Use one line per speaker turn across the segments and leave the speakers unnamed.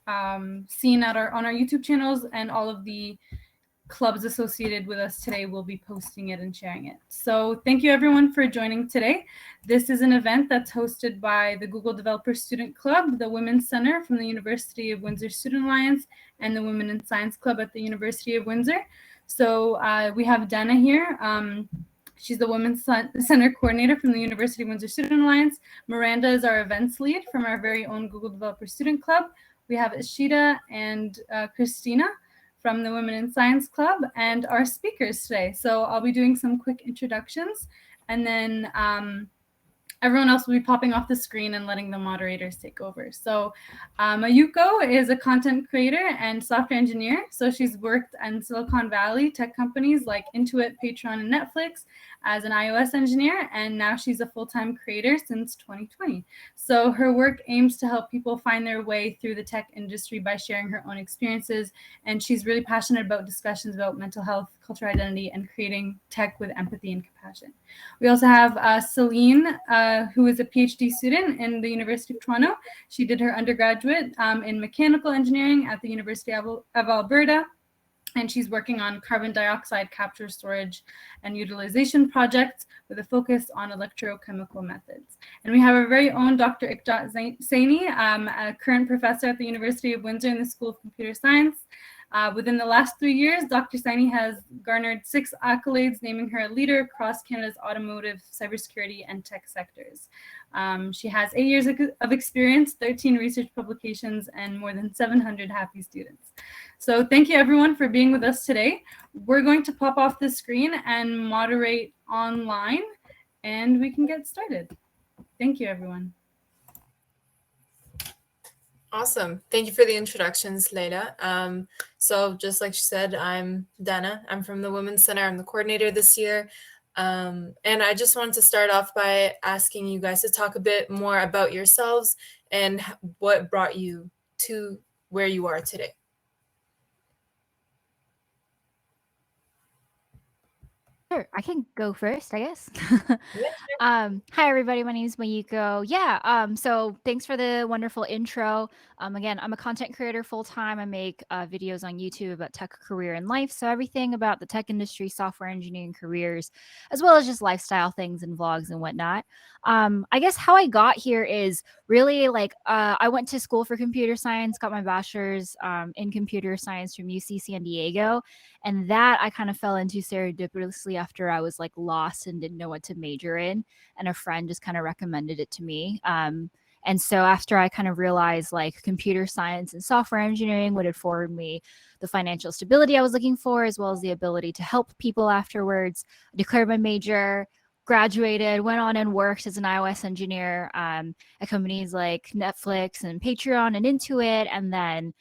seen on our YouTube channels, and all of the clubs associated with us today will be posting it and sharing it. So thank you everyone for joining today. This is an event that's hosted by the Google Developer Student Club, the Women's Center from the University of Windsor Student Alliance, and the Women in Science Club at the University of Windsor. So we have Dana here. She's the Women's Center Coordinator from the University of Windsor Student Alliance. Miranda is our events lead from our very own Google Developer Student Club. We have Ishita and Christina from the Women in Science Club, and our speakers today. So I'll be doing some quick introductions, and then everyone else will be popping off the screen and letting the moderators take over. So Mayuko is a content creator and software engineer. So she's worked in Silicon Valley tech companies like Intuit, Patreon, and Netflix as an iOS engineer, and now she's a full-time creator since 2020. So her work aims to help people find their way through the tech industry by sharing her own experiences, and she's really passionate about discussions about mental health, cultural identity, and creating tech with empathy and compassion. We also have Celine, who is a PhD student in the University of Toronto. She did her undergraduate in mechanical engineering at the University of Alberta, and she's working on carbon dioxide capture, storage, and utilization projects with a focus on electrochemical methods. And we have our very own Dr. Ikjot Saini, a current professor at the University of Windsor in the School of Computer Science. Within the last 3 years, Dr. Saini has garnered 6 accolades, naming her a leader across Canada's automotive, cybersecurity, and tech sectors. She has 8 years of experience, 13 research publications, and more than 700 happy students. So thank you everyone for being with us today. We're going to pop off the screen and moderate online, and we can get started. Thank you, everyone.
Awesome. Thank you for the introductions, Leila. So just like she said, I'm Dana. I'm from the Women's Center. I'm the coordinator this year. And I just wanted to start off by asking you guys to talk a bit more about yourselves and what brought you to where you are today.
Sure, I can go first, I guess. Hi, everybody. My name is Mayuko. So thanks for the wonderful intro. Again, I'm a content creator full-time. I make videos on YouTube about tech career and life. So everything about the tech industry, software engineering careers, as well as just lifestyle things and vlogs and whatnot. I guess how I got here is really like I went to school for computer science, got my bachelor's in computer science from UC San Diego. And that I kind of fell into serendipitously after I was like lost and didn't know what to major in. And a friend just kind of recommended it to me. And so after I kind of realized like computer science and software engineering would afford me the financial stability I was looking for, as well as the ability to help people afterwards, I declared my major, graduated, went on and worked as an iOS engineer at companies like Netflix and Patreon and Intuit. And then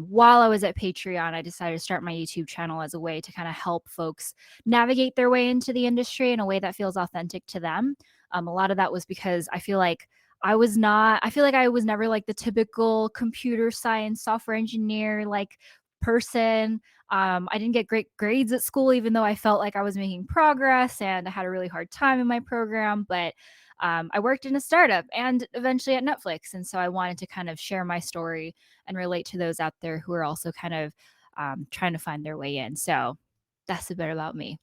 while I was at Patreon, I decided to start my YouTube channel as a way to kind of help folks navigate their way into the industry in a way that feels authentic to them. A lot of that was because I feel like I was never like the typical computer science software engineer like person. I didn't get great grades at school, even though I felt like I was making progress and I had a really hard time in my program. But I worked in a startup and eventually at Netflix. And so I wanted to kind of share my story and relate to those out there who are also kind of trying to find their way in. So that's a bit about me.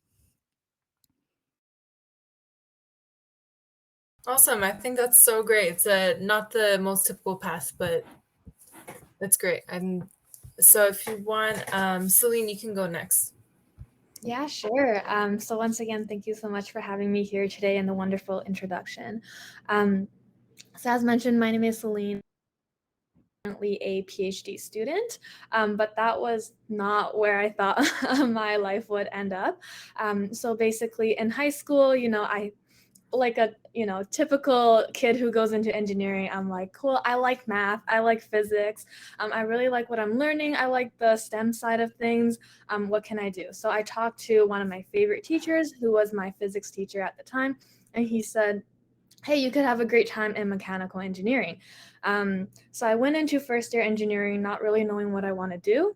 Awesome. I think that's so great. It's not the most typical path, but that's great. And so if you want, Celine, you can go next.
Yeah, sure. So once again, thank you so much for having me here today and the wonderful introduction. So as mentioned, my name is Celine. I'm currently a PhD student, but that was not where I thought my life would end up. So basically in high school, I like a typical kid who goes into engineering. I'm like, cool, I like math, I like physics, I really like what I'm learning, I like the STEM side of things. What can I do? So I talked to one of my favorite teachers, who was my physics teacher at the time, and he said, hey, you could have a great time in mechanical engineering. So I went into first year engineering not really knowing what I want to do.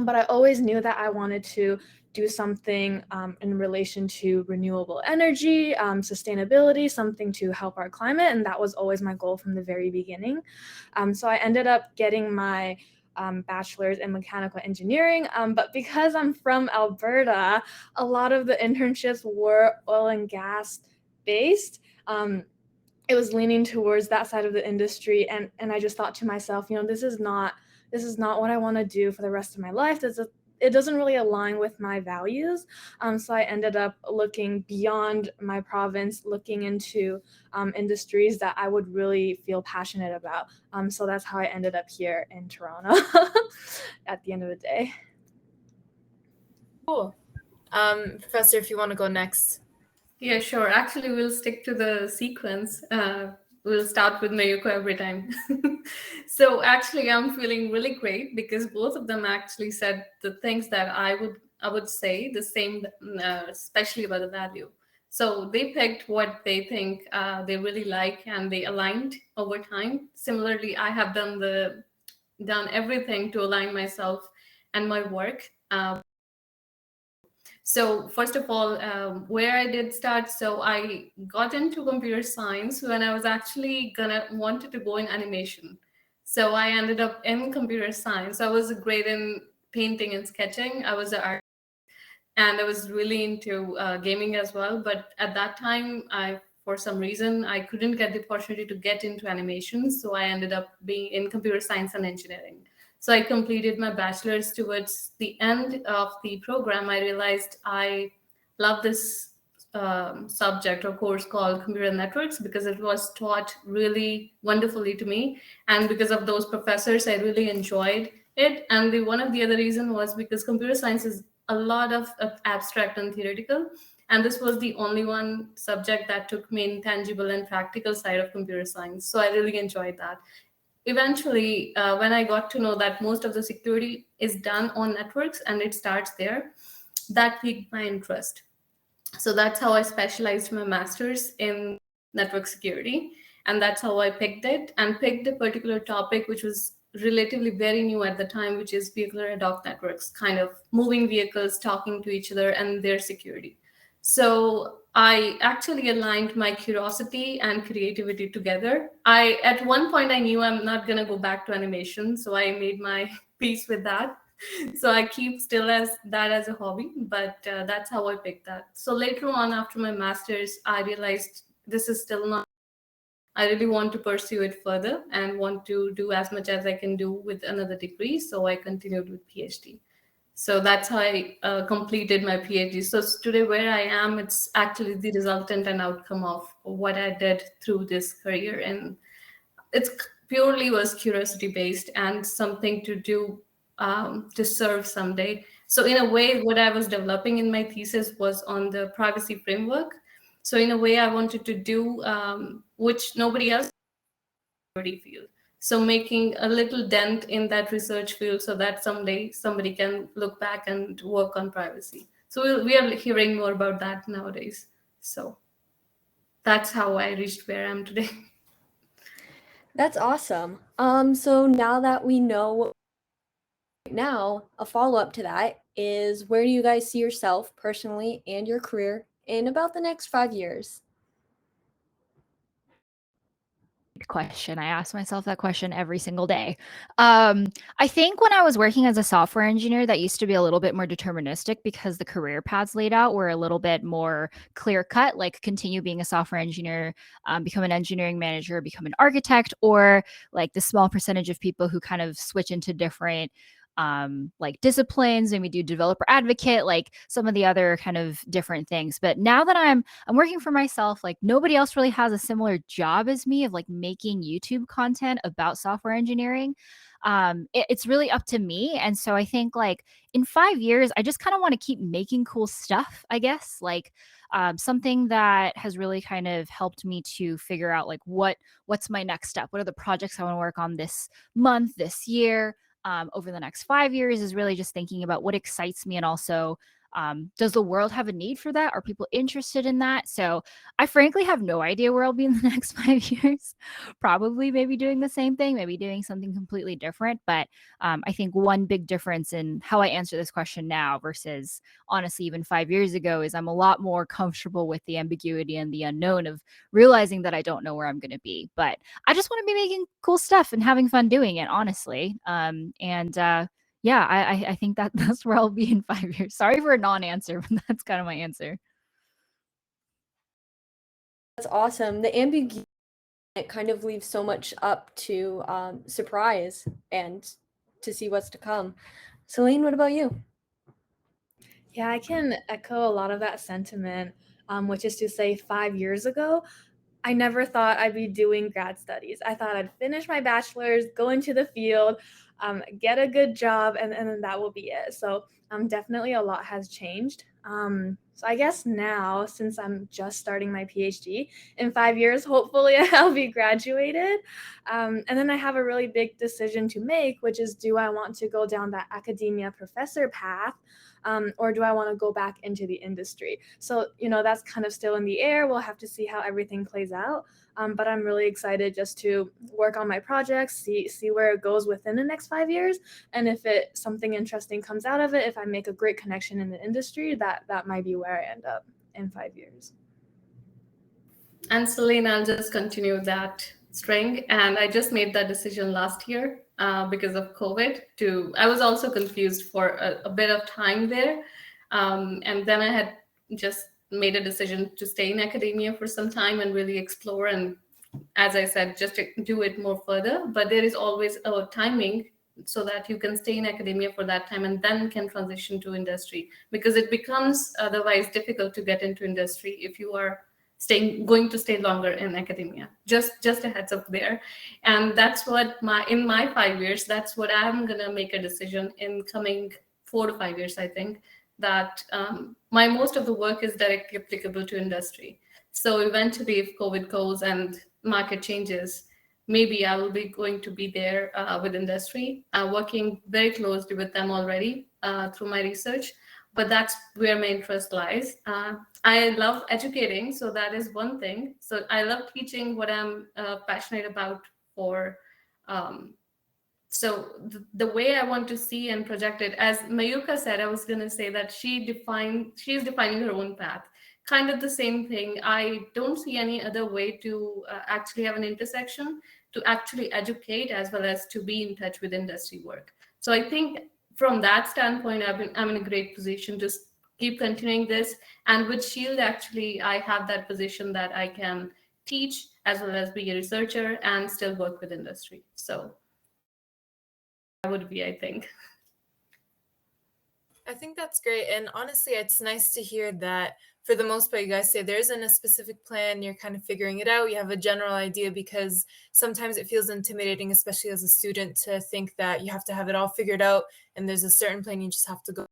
But I always knew that I wanted to do something in relation to renewable energy, sustainability, something to help our climate. And that was always my goal from the very beginning. So I ended up getting my bachelor's in mechanical engineering. But because I'm from Alberta, a lot of the internships were oil and gas based. It was leaning towards that side of the industry. And I just thought to myself, this is not what I want to do for the rest of my life. It doesn't really align with my values. So I ended up looking beyond my province, looking into industries that I would really feel passionate about. So that's how I ended up here in Toronto at the end of the day.
Cool. Professor, if you want to go next.
Yeah, sure. Actually, we'll stick to the sequence. We'll start with Mayuko every time. So actually, I'm feeling really great because both of them actually said the things that I would say the same, especially about the value. So they picked what they think they really like, and they aligned over time. Similarly, I have done everything to align myself and my work. So first of all, where I did start, so I got into computer science when I was actually wanted to go in animation. So I ended up in computer science. I was great in painting and sketching. I was an artist, and I was really into gaming as well. But at that time, for some reason, I couldn't get the opportunity to get into animation. So I ended up being in computer science and engineering. So I completed my bachelor's. Towards the end of the program, I realized I love this subject or course called computer networks because it was taught really wonderfully to me. And because of those professors, I really enjoyed it. And one of the other reasons was because computer science is a lot of abstract and theoretical. And this was the only one subject that took me in tangible and practical side of computer science. So I really enjoyed that. Eventually, when I got to know that most of the security is done on networks and it starts there, that piqued my interest. So that's how I specialized my master's in network security. And that's how I picked it and picked a particular topic, which was relatively very new at the time, which is vehicular ad hoc networks, kind of moving vehicles, talking to each other, and their security. So I actually aligned my curiosity and creativity together. At one point, I knew I'm not going to go back to animation. So I made my peace with that. So I keep still as a hobby, but that's how I picked that. So later on, after my master's, I realized this is still not, I really want to pursue it further and want to do as much as I can do with another degree. So I continued with PhD. So that's how I completed my PhD. So today where I am, it's actually the resultant and outcome of what I did through this career. And it's purely was curiosity based and something to do to serve someday. So in a way, what I was developing in my thesis was on the privacy framework. So in a way, I wanted to do, which nobody else already feels. So making a little dent in that research field so that someday somebody can look back and work on privacy. So we are hearing more about that nowadays. So that's how I reached where I am today.
That's awesome. So now that we know right now, a follow-up to that is, where do you guys see yourself personally and your career in about the next 5 years?
Question. I ask myself that question every single day. I think when I was working as a software engineer, that used to be a little bit more deterministic because the career paths laid out were a little bit more clear cut, like continue being a software engineer, become an engineering manager, become an architect, or like the small percentage of people who kind of switch into different like disciplines, and we do developer advocate, like some of the other kind of different things. But now that I'm working for myself, like nobody else really has a similar job as me of like making YouTube content about software engineering. It's really up to me. And so I think like in 5 years, I just kind of want to keep making cool stuff, I guess, like something that has really kind of helped me to figure out like what's my next step, what are the projects I want to work on this month, this year, over the next 5 years, is really just thinking about what excites me and also Does the world have a need for that? Are people interested in that? So I frankly have no idea where I'll be in the next 5 years. Probably maybe doing the same thing, maybe doing something completely different. But I think one big difference in how I answer this question now versus honestly even 5 years ago is I'm a lot more comfortable with the ambiguity and the unknown of realizing that I don't know where I'm going to be. But I just want to be making cool stuff and having fun doing it, honestly. Yeah, I think that that's where I'll be in 5 years. Sorry for a non-answer, but that's kind of my answer.
That's awesome. The ambiguity, it kind of leaves so much up to surprise and to see what's to come. Celine, what about you?
Yeah, I can echo a lot of that sentiment, which is to say 5 years ago, I never thought I'd be doing grad studies. I thought I'd finish my bachelor's, go into the field, get a good job, and then that will be it. So definitely a lot has changed. So I guess now, since I'm just starting my PhD, in 5 years, hopefully I'll be graduated. And then I have a really big decision to make, which is, do I want to go down that academia professor path? Or do I want to go back into the industry? So, that's kind of still in the air. We'll have to see how everything plays out. But I'm really excited just to work on my projects, see where it goes within the next 5 years. And if something interesting comes out of it, if I make a great connection in the industry, that might be where I end up in 5 years.
And Celine, I'll just continue that string. And I just made that decision last year because of COVID. I was also confused for a bit of time there. And then I had just made a decision to stay in academia for some time and really explore. And as I said, just to do it more further. But there is always a timing so that you can stay in academia for that time and then can transition to industry, because it becomes otherwise difficult to get into industry if you are going to stay longer in academia. Just a heads up there. And that's what in my 5 years, that's what I'm gonna make a decision in coming 4 to 5 years. I think that my most of the work is directly applicable to industry. So eventually, if COVID goes and market changes, maybe I will be going to be there with industry, working very closely with them already through my research. But that's where my interest lies. I love educating, so that is one thing. So I love teaching what I'm passionate about for. So the way I want to see and project it, as Mayuko said, I was going to say that she's defining her own path. Kind of the same thing. I don't see any other way to actually have an intersection, to actually educate as well as to be in touch with industry work. So I think from that standpoint, I'm in a great position to keep continuing this. And with Shield, actually, I have that position that I can teach as well as be a researcher and still work with industry. So that would be, I think.
I think that's great. And honestly, it's nice to hear that for the most part, you guys say there isn't a specific plan. You're kind of figuring it out. You have a general idea, because sometimes it feels intimidating, especially as a student, to think that you have to have it all figured out and there's a certain plan you just have to go.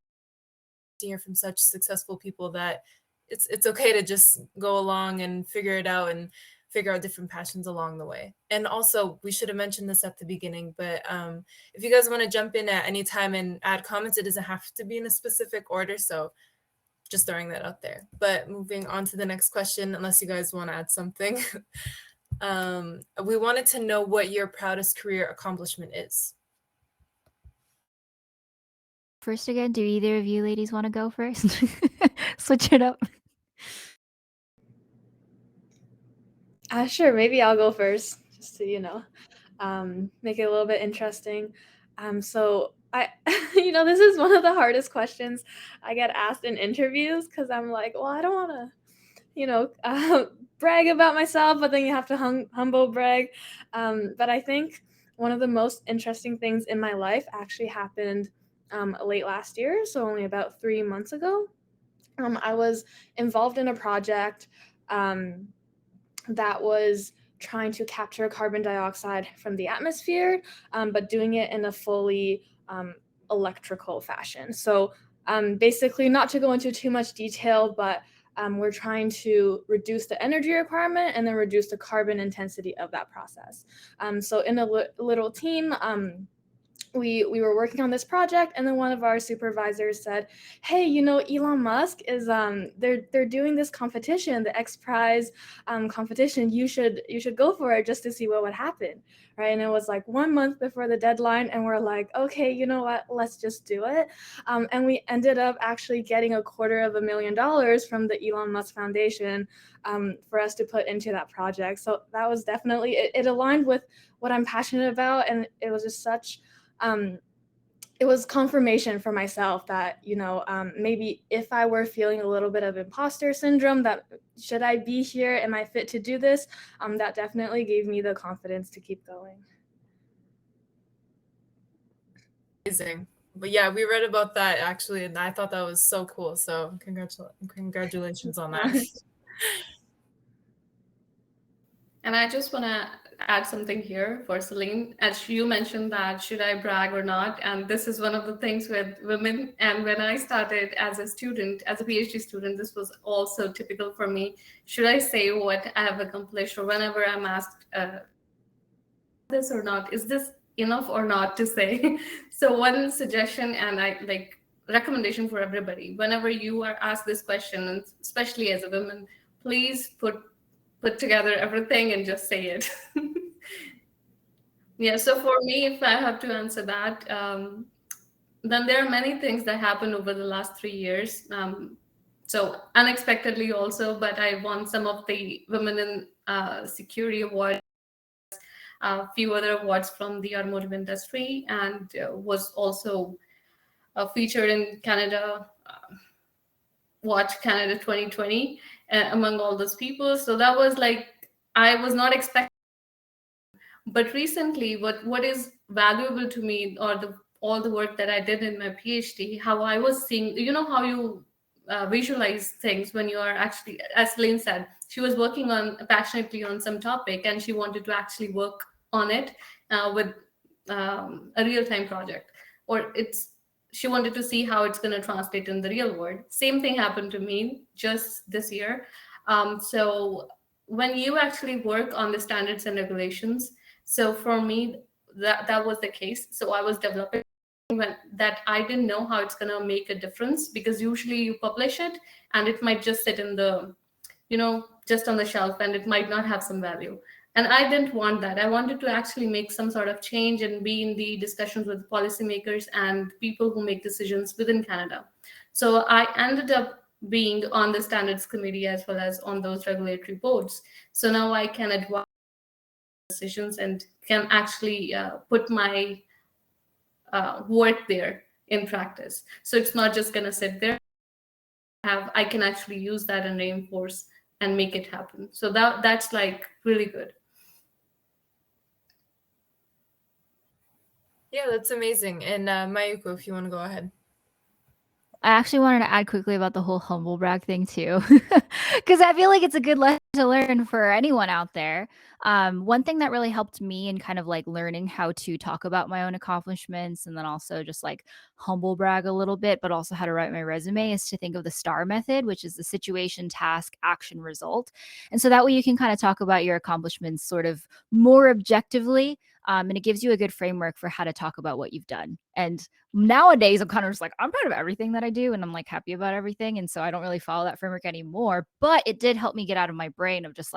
To hear from such successful people that it's okay to just go along and figure it out and figure out different passions along the way. And also, we should have mentioned this at the beginning, but if you guys want to jump in at any time and add comments, it doesn't have to be in a specific order. So just throwing that out there. But moving on to the next question, unless you guys want to add something. We wanted to know what your proudest career accomplishment is.
First again, do either of you ladies want to go first? Switch it up.
Sure, maybe I'll go first, just to, make it a little bit interesting. So I, this is one of the hardest questions I get asked in interviews, because I'm like, well, I don't want to, brag about myself, but then you have to humble brag. But I think one of the most interesting things in my life actually happened late last year, so only about 3 months ago. I was involved in a project that was trying to capture carbon dioxide from the atmosphere, but doing it in a fully electrical fashion. So basically, not to go into too much detail, but we're trying to reduce the energy requirement and then reduce the carbon intensity of that process. So in a little team, we were working on this project, and then one of our supervisors said, hey, Elon Musk is they're doing this competition, the X Prize competition. You should go for it just to see what would happen, right? And it was like 1 month before the deadline, and we're like, okay, you know what, let's just do it. And we ended up actually getting $250,000 from the Elon Musk Foundation for us to put into that project. So that was definitely, it aligned with what I'm passionate about, and it was just such it was confirmation for myself that, maybe if I were feeling a little bit of imposter syndrome, that should I be here? Am I fit to do this? That definitely gave me the confidence to keep going.
Amazing. But yeah, we read about that actually, and I thought that was so cool. So congratulations on that.
And I just want to add something here for Celine. As you mentioned that should I brag or not? And this is one of the things with women. And when I started as a student, as a PhD student, this was also typical for me. Should I say what I have accomplished? Or whenever I'm asked this or not, is this enough or not to say? So one suggestion and recommendation for everybody, whenever you are asked this question, and especially as a woman, please put together everything and just say it. Yeah, so for me, if I have to answer that, then there are many things that happened over the last 3 years. So unexpectedly also, but I won some of the Women in Security Awards, a few other awards from the automotive industry, and was also featured in Canada, Watch Canada 2020, among all those people. So that was I was not expecting. But recently, what is valuable to me, or all the work that I did in my PhD, how I was seeing, how you visualize things when you are actually, as Lynn said, she was working passionately on some topic, and she wanted to actually work on it with a real-time project, or she wanted to see how it's going to translate in the real world. Same thing happened to me just this year. So when you actually work on the standards and regulations, so for me, that was the case. So I was developing that I didn't know how it's going to make a difference, because usually you publish it and it might just sit in the, just on the shelf, and it might not have some value. And I didn't want that. I wanted to actually make some sort of change and be in the discussions with policymakers and people who make decisions within Canada. So I ended up being on the standards committee as well as on those regulatory boards. So now I can advise decisions and can actually put my work there in practice. So it's not just going to sit there. I can actually use that and reinforce and make it happen. So that's really good.
Yeah, that's amazing. And Mayuko, if you want to go ahead.
I actually wanted to add quickly about the whole humble brag thing too, because I feel like it's a good lesson to learn for anyone out there. One thing that really helped me in kind of learning how to talk about my own accomplishments, and then also just humble brag a little bit, but also how to write my resume, is to think of the STAR method, which is the situation, task, action, result. And so that way you can kind of talk about your accomplishments sort of more objectively. And it gives you a good framework for how to talk about what you've done. And nowadays I'm kind of just I'm proud of everything that I do, and I'm happy about everything. And so I don't really follow that framework anymore, but it did help me get out of my brain of just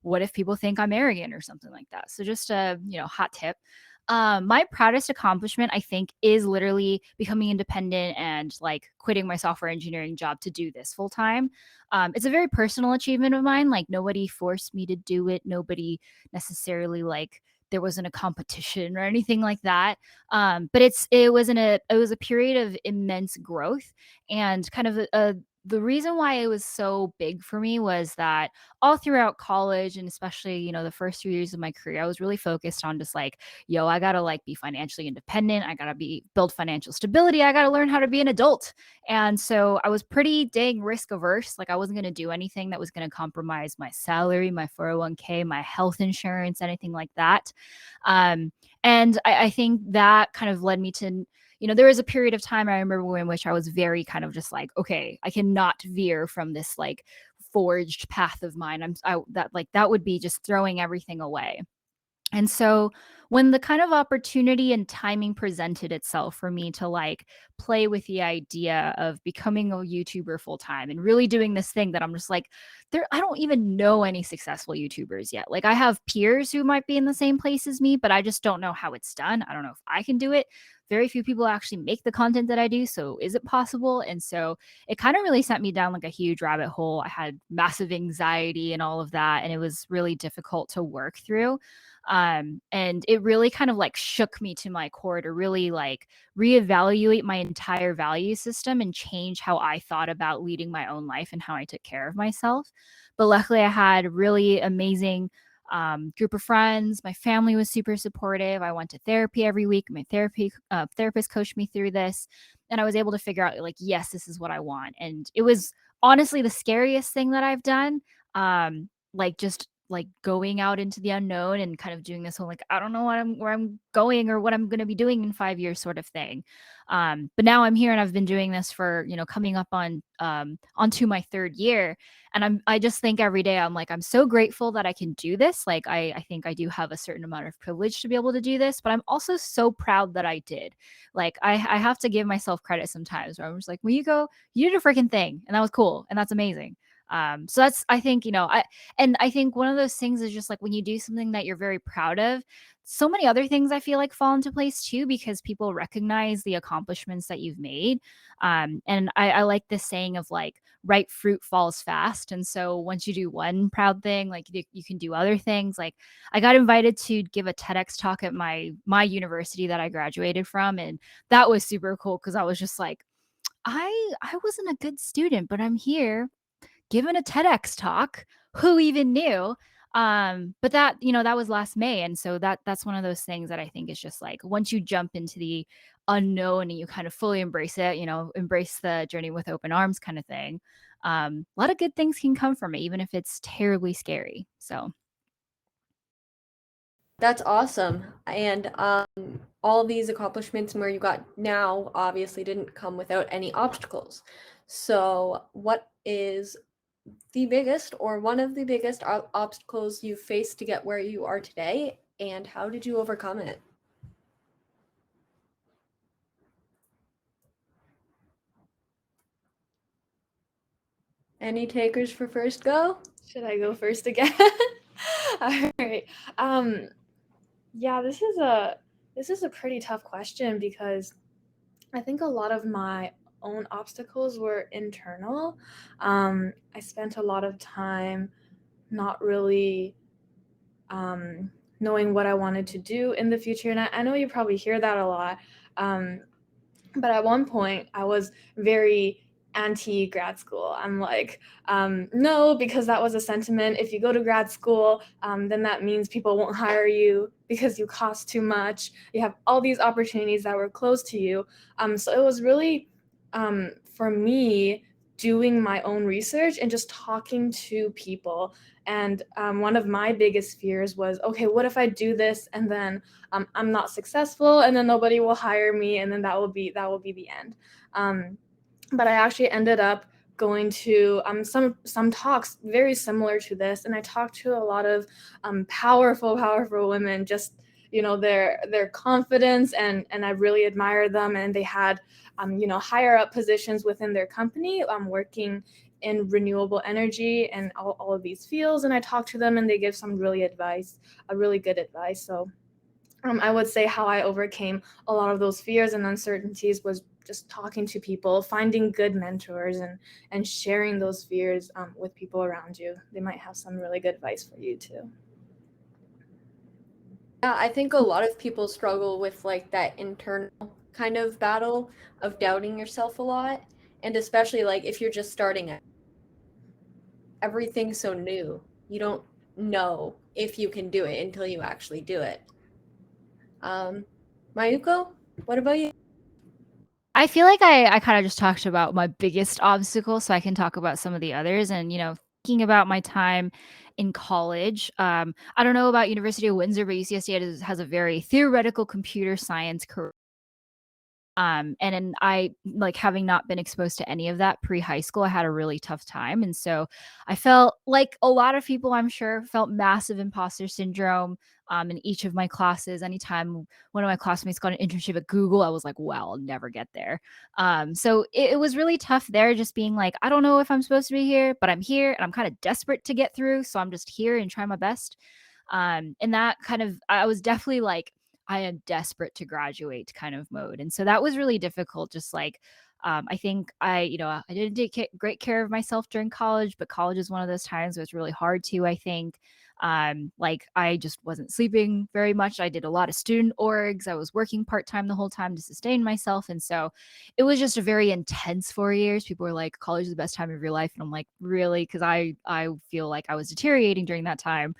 what if people think I'm arrogant or something like that. So just a, hot tip. My proudest accomplishment, I think, is literally becoming independent and quitting my software engineering job to do this full time. It's a very personal achievement of mine. Nobody forced me to do it. Nobody necessarily there wasn't a competition or anything like that. But it was a period of immense growth, and kind of the reason why it was so big for me was that all throughout college, and especially, the first 3 years of my career, I was really focused on just I gotta be financially independent. I gotta build financial stability. I gotta learn how to be an adult. And so I was pretty dang risk averse. I wasn't going to do anything that was going to compromise my salary, my 401k, my health insurance, anything like that. And I think that kind of led me to, there was a period of time I remember in which I was very kind of just okay, I cannot veer from this forged path of mine. That would be just throwing everything away. And so when the kind of opportunity and timing presented itself for me to like play with the idea of becoming a YouTuber full time and really doing this thing that I'm just like, I don't even know any successful YouTubers yet. Like I have peers who might be in the same place as me, but I just don't know how it's done. I don't know if I can do it. Very few people actually make the content that I do. So is it possible? And so it kind of really sent me down like a huge rabbit hole. I had massive anxiety and all of that. And it was really difficult to work through. And it really kind of like shook me to my core to really like reevaluate my entire value system and change how I thought about leading my own life and how I took care of myself. But luckily, I had a really amazing group of friends. My family was super supportive. I went to therapy every week. My therapist coached me through this, and I was able to figure out like, yes, this is what I want. And it was honestly the scariest thing that I've done. Like just like going out into the unknown and kind of doing this whole like I don't know where I'm going or what I'm going to be doing in 5 years sort of thing. But now I'm here and I've been doing this for coming up on onto my 3rd year, and I just think every day I'm like I'm so grateful that I can do this. Like I think I do have a certain amount of privilege to be able to do this, but I'm also so proud that I did. Like I have to give myself credit sometimes where I'm just like, well, you did a freaking thing and that was cool and that's amazing. So that's I think I think one of those things is just like when you do something that you're very proud of, so many other things I feel like fall into place too because people recognize the accomplishments that you've made. And I like this saying of like ripe fruit falls fast. And so once you do one proud thing, like you can do other things. Like I got invited to give a TEDx talk at my university that I graduated from, and that was super cool because I was just like, I wasn't a good student, but I'm here given a TEDx talk. Who even knew? But that was last May. And so that's one of those things that I think is just like once you jump into the unknown and you kind of fully embrace it, embrace the journey with open arms kind of thing. A lot of good things can come from it, even if it's terribly scary. So
That's awesome. And all of these accomplishments and where you got now obviously didn't come without any obstacles. So, what is the biggest or one of the biggest obstacles you faced to get where you are today, and how did you overcome it? Any takers for first go?
Should I go first again? All right. Yeah, this is a pretty tough question because I think a lot of my own obstacles were internal. I spent a lot of time not really knowing what I wanted to do in the future, and I know you probably hear that a lot. But at one point, I was very anti grad school. I'm like, no, because that was a sentiment. If you go to grad school, then that means people won't hire you because you cost too much. You have all these opportunities that were closed to you. So it was really, for me, doing my own research and just talking to people. And one of my biggest fears was, okay, what if I do this and then I'm not successful and then nobody will hire me and then that will be the end. But I actually ended up going to some talks very similar to this, and I talked to a lot of powerful women. Just their confidence, and I really admire them, and they had higher up positions within their company, working in renewable energy and all of these fields. And I talked to them and they give some really good advice. So I would say how I overcame a lot of those fears and uncertainties was just talking to people, finding good mentors, and sharing those fears with people around you. They might have some really good advice for you too.
Yeah, I think a lot of people struggle with like that internal kind of battle of doubting yourself a lot. And especially like if you're just starting it, everything's so new. You don't know if you can do it until you actually do it. Mayuko, what about you?
I feel like I kind of just talked about my biggest obstacle, so I can talk about some of the others. And thinking about my time in college, I don't know about University of Windsor, but UCSD has a very theoretical computer science career. And then I like having not been exposed to any of that pre-high school, I had a really tough time. And so I felt like a lot of people, I'm sure, felt massive imposter syndrome. in each of my classes. Anytime one of my classmates got an internship at Google, I was like, well, I'll never get there. So it was really tough there, just being like, I don't know if I'm supposed to be here, but I'm here and I'm kind of desperate to get through. So I'm just here and try my best. And that kind of, I was definitely like, I am desperate to graduate kind of mode. And so that was really difficult. Just like, I think I didn't take great care of myself during college, but college is one of those times where it's really hard to, I think. Like I just wasn't sleeping very much. I did a lot of student orgs. I was working part-time the whole time to sustain myself. And so it was just a very intense 4 years. People were like, college is the best time of your life. And I'm like, really? Because I feel like I was deteriorating during that time.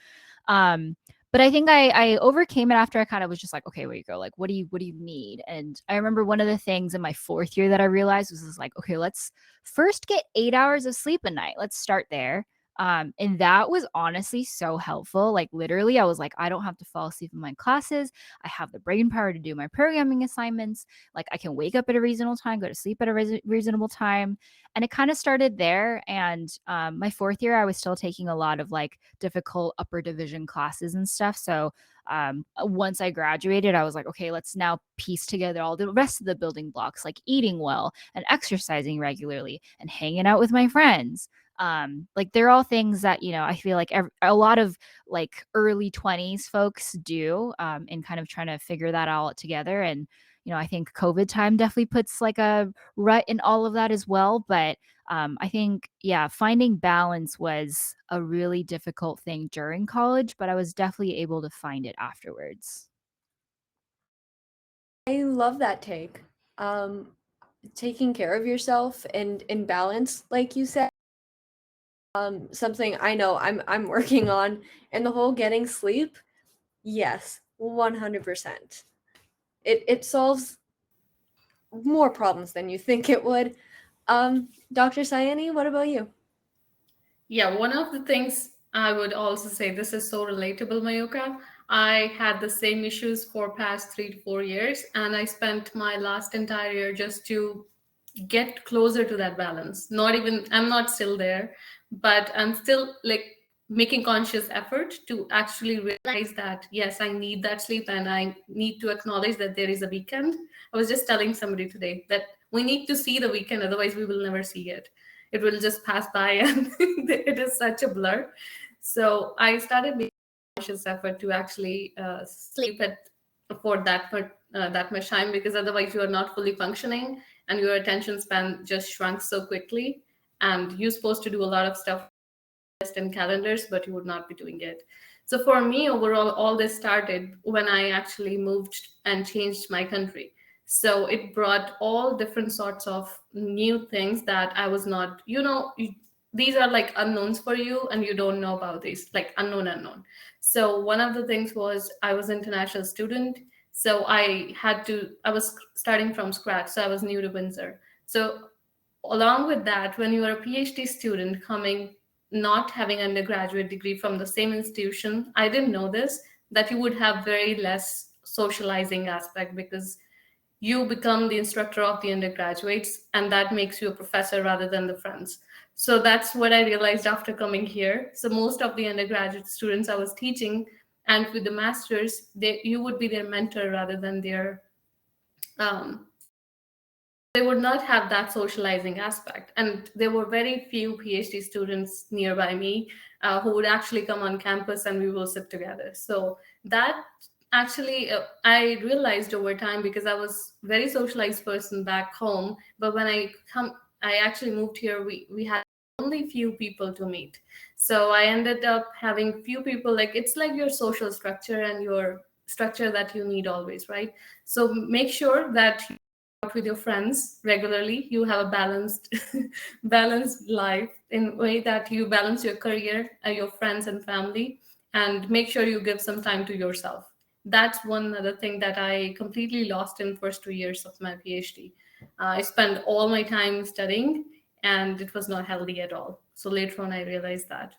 But I think I overcame it after I kind of was just like, okay, where you go? Like, what do you need? And I remember one of the things in my 4th year that I realized was like, okay, let's first get 8 hours of sleep a night. Let's start there. And that was honestly so helpful. Like literally, I was like, I don't have to fall asleep in my classes. I have the brain power to do my programming assignments. Like I can wake up at a reasonable time, go to sleep at a reasonable time. And it kind of started there. And my 4th year, I was still taking a lot of like difficult upper division classes and stuff. So once I graduated, I was like, okay, let's now piece together all the rest of the building blocks, like eating well and exercising regularly and hanging out with my friends. Like they're all things that, I feel like a lot of like early 20s folks do in kind of trying to figure that all together. And, I think COVID time definitely puts like a rut in all of that as well. But I think, yeah, finding balance was a really difficult thing during college, but I was definitely able to find it afterwards.
I love that take. Taking care of yourself and in balance, like you said, something I know I'm working on, and the whole getting sleep. Yes, 100%. It solves more problems than you think it would. Dr. Saini, what about you?
Yeah, one of the things I would also say, this is so relatable, Mayuka. I had the same issues for past 3 to 4 years, and I spent my last entire year just to get closer to that balance. I'm not still there, but I'm still like making conscious effort to actually realize that, yes, I need that sleep and I need to acknowledge that there is a weekend. I was just telling somebody today that we need to see the weekend, otherwise we will never see it. It will just pass by and it is such a blur. So I started making conscious effort to actually sleep for that much time, because otherwise you are not fully functioning and your attention span just shrunk so quickly, and you're supposed to do a lot of stuff in calendars, but you would not be doing it. So for me, overall, all this started when I actually moved and changed my country. So it brought all different sorts of new things that I was not, these are like unknowns for you and you don't know about these, like unknown. So one of the things was I was an international student. So I was starting from scratch. So I was new to Windsor. So along with that, when you are a PhD student coming, not having an undergraduate degree from the same institution, I didn't know this, that you would have very less socializing aspect, because you become the instructor of the undergraduates, and that makes you a professor rather than the friends. So that's what I realized after coming here. So most of the undergraduate students I was teaching, and with the masters, you would be their mentor rather than their they would not have that socializing aspect. And there were very few PhD students nearby me who would actually come on campus and we will sit together. So that actually, I realized over time, because I was a very socialized person back home. But when I actually moved here, we had only few people to meet. So I ended up having few people, like it's like your social structure and your structure that you need always, right? So make sure that with your friends regularly, you have a balanced life, in a way that you balance your career, your friends and family, and make sure you give some time to yourself. That's one other thing that I completely lost in first 2 years of my PhD. I spent all my time studying and it was not healthy at all. So later on I realized that.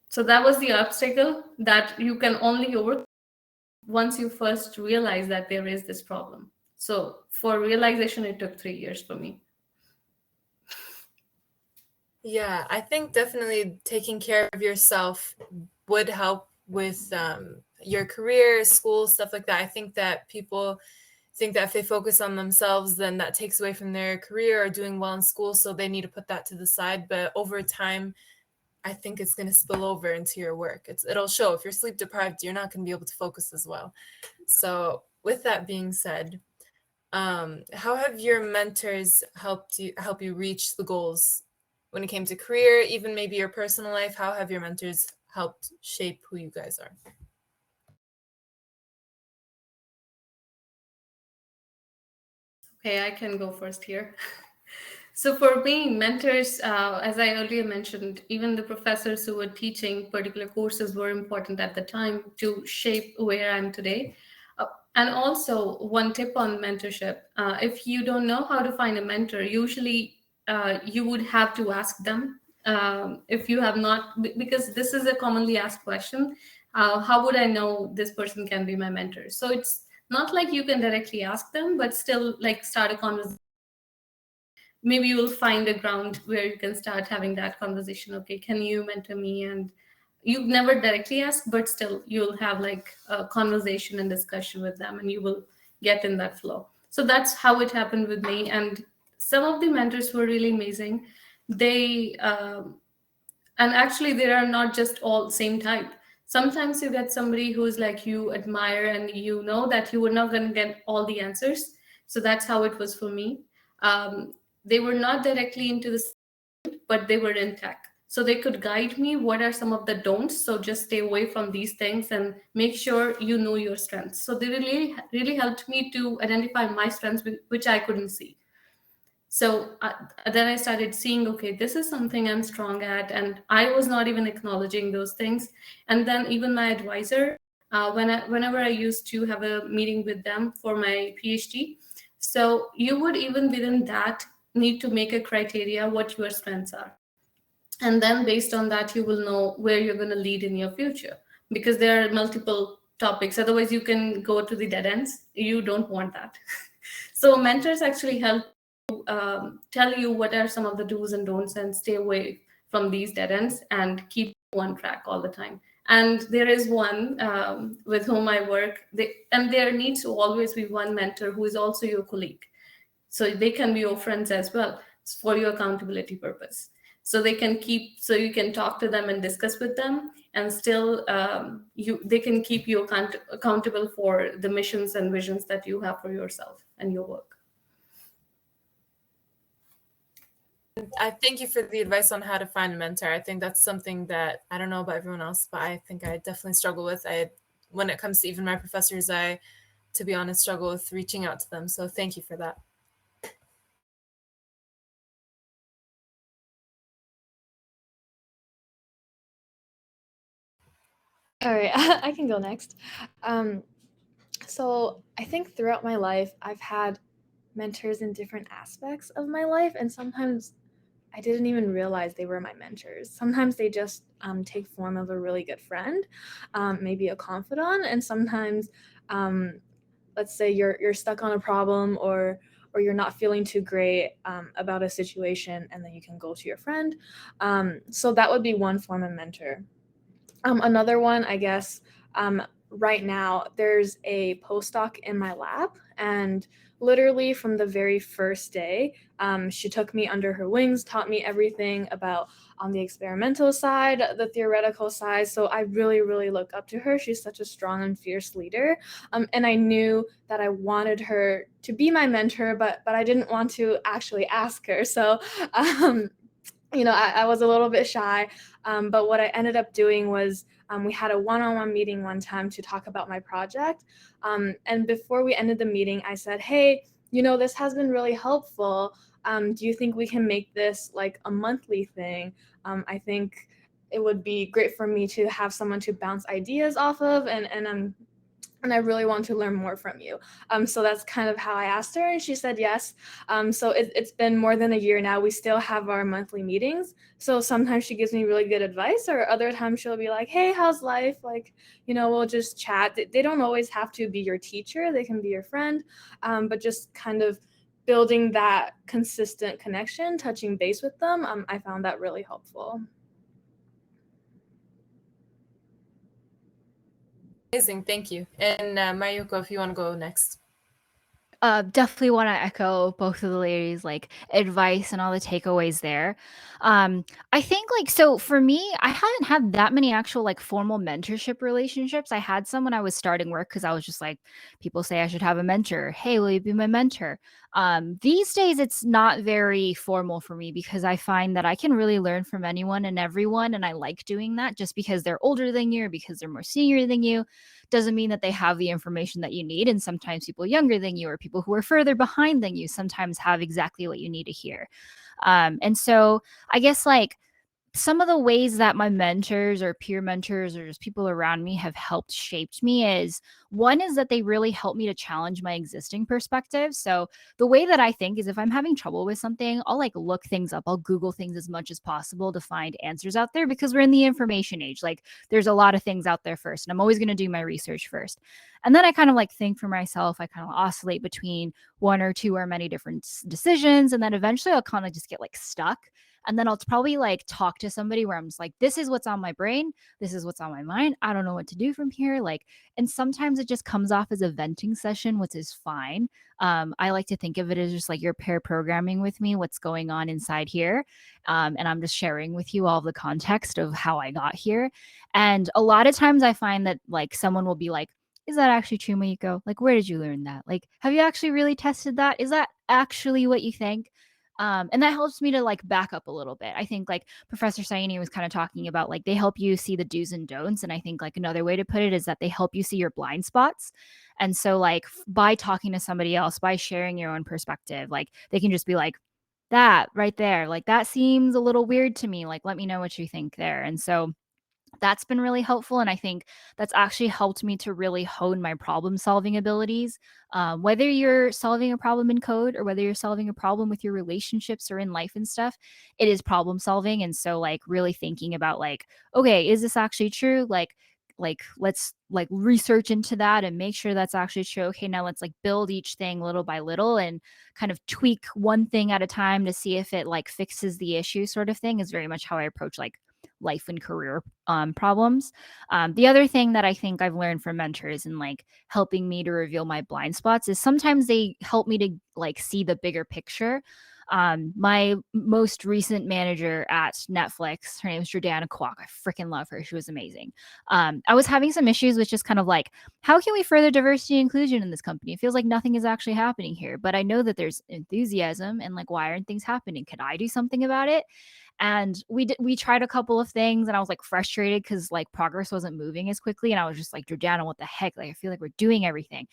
So that was the obstacle that you can only overcome once you first realize that there is this problem. So for realization, it took 3 years for me.
Yeah, I think definitely taking care of yourself would help with your career, school, stuff like that. I think that people think that if they focus on themselves, then that takes away from their career or doing well in school. So they need to put that to the side. But over time, I think it's going to spill over into your work. It'll show. If you're sleep deprived, you're not going to be able to focus as well. So with that being said, how have your mentors help you reach the goals when it came to career, even maybe your personal life? How have your mentors helped shape who you guys are?
Okay, I can go first here. So for me, mentors, as I earlier mentioned, even the professors who were teaching particular courses were important at the time to shape where I'm today. And also one tip on mentorship, if you don't know how to find a mentor, usually you would have to ask them. If you have not, because this is a commonly asked question, how would I know this person can be my mentor? So it's not like you can directly ask them, but still like start a conversation. Maybe you will find a ground where you can start having that conversation. Okay, can you mentor me? And you've never directly asked, but still you'll have like a conversation and discussion with them, and you will get in that flow. So that's how it happened with me. And some of the mentors were really amazing. They and actually they are not just all same type. Sometimes you get somebody who's like you admire and you know that you were not going to get all the answers. So that's how it was for me. They were not directly into the, but they were in tech, so they could guide me what are some of the don'ts. So just stay away from these things and make sure you know your strengths. So they really helped me to identify my strengths, which I couldn't see. So then I started seeing, okay, this is something I'm strong at, and I was not even acknowledging those things. And then even my advisor, whenever I used to have a meeting with them for my PhD, so you would even within that need to make a criteria what your strengths are. And then based on that, you will know where you're going to lead in your future, because there are multiple topics. Otherwise, you can go to the dead ends. You don't want that. So mentors actually help tell you what are some of the do's and don'ts and stay away from these dead ends and keep on track all the time. And there is one with whom I work, and there needs to always be one mentor who is also your colleague. So they can be your friends as well for your accountability purpose. So they can keep, so you can talk to them and discuss with them, and still they can keep you accountable for the missions and visions that you have for yourself and your work.
I thank you for the advice on how to find a mentor. I think that's something that I don't know about everyone else, but I think I definitely struggle with. When it comes to even my professors, I, to be honest, struggle with reaching out to them. So thank you for that.
All right, I can go next. So I think throughout my life, I've had mentors in different aspects of my life, and sometimes I didn't even realize they were my mentors. Sometimes they just take form of a really good friend, maybe a confidant, and sometimes, let's say you're stuck on a problem or you're not feeling too great about a situation, and then you can go to your friend. So that would be one form of mentor. Another one, I guess, right now, there's a postdoc in my lab, and literally from the very first day, she took me under her wings, taught me everything about on the experimental side, the theoretical side. So I really, really look up to her. She's such a strong and fierce leader. And I knew that I wanted her to be my mentor, but I didn't want to actually ask her. So I was a little bit shy, but what I ended up doing was we had a one-on-one meeting one time to talk about my project. And before we ended the meeting, I said, hey, this has been really helpful. Do you think we can make this like a monthly thing? I think it would be great for me to have someone to bounce ideas off of, and I really want to learn more from you. So that's kind of how I asked her, and she said yes. So it's been more than a year now. We still have our monthly meetings. So sometimes she gives me really good advice, or other times she'll be like, hey, how's life? Like, we'll just chat. They don't always have to be your teacher. They can be your friend, but just kind of building that consistent connection, touching base with them. I found that really helpful.
Amazing, thank you. And Mayuko, if you want to go next.
Definitely want to echo both of the ladies, like advice and all the takeaways there. I think like, so for me, I hadn't had that many actual like formal mentorship relationships. I had some when I was starting work because I was just like, people say I should have a mentor. Hey, will you be my mentor? These days, it's not very formal for me because I find that I can really learn from anyone and everyone. And I like doing that just because they're older than you or because they're more senior than you doesn't mean that they have the information that you need. And sometimes people younger than you or people who are further behind than you sometimes have exactly what you need to hear. And so I guess like some of the ways that my mentors or peer mentors or just people around me have helped shaped me is one is that they really help me to challenge my existing perspective. So the way that I think is if I'm having trouble with something, I'll like look things up. I'll Google things as much as possible to find answers out there because we're in the information age. Like there's a lot of things out there first, and I'm always going to do my research first. And then I kind of like think for myself, I kind of oscillate between one or two or many different decisions. And then eventually I'll kind of just get like stuck. And then I'll probably like talk to somebody where I'm just like, this is what's on my brain. This is what's on my mind. I don't know what to do from here. Like, and sometimes it just comes off as a venting session, which is fine. I like to think of it as just like you're pair programming with me, what's going on inside here. And I'm just sharing with you all the context of how I got here. And a lot of times I find that like someone will be like, is that actually true, Mayuko? Like, where did you learn that? Like, have you actually really tested that? Is that actually what you think? And that helps me to like back up a little bit. I think like Professor Saini was kind of talking about like they help you see the do's and don'ts. And I think like another way to put it is that they help you see your blind spots. And so like by talking to somebody else, by sharing your own perspective, like they can just be like, that right there, like that seems a little weird to me. Like, let me know what you think there. And so that's been really helpful. And I think that's actually helped me to really hone my problem solving abilities. Whether you're solving a problem in code or whether you're solving a problem with your relationships or in life and stuff, it is problem solving. And so like really thinking about like, okay, is this actually true? Like let's like research into that and make sure that's actually true. Okay, now let's like build each thing little by little and kind of tweak one thing at a time to see if it like fixes the issue sort of thing is very much how I approach like life and career problems. The other thing that I think I've learned from mentors and like helping me to reveal my blind spots is sometimes they help me to like see the bigger picture. My most recent manager at Netflix, her name is Jordana Kwok. I freaking love her. She was amazing. I was having some issues with just kind of like, how can we further diversity and inclusion in this company? It feels like nothing is actually happening here, but I know that there's enthusiasm and like, why aren't things happening? Could I do something about it? And we tried a couple of things and I was like frustrated because like progress wasn't moving as quickly. And I was just like, Jordana, what the heck? Like, I feel like we're doing everything.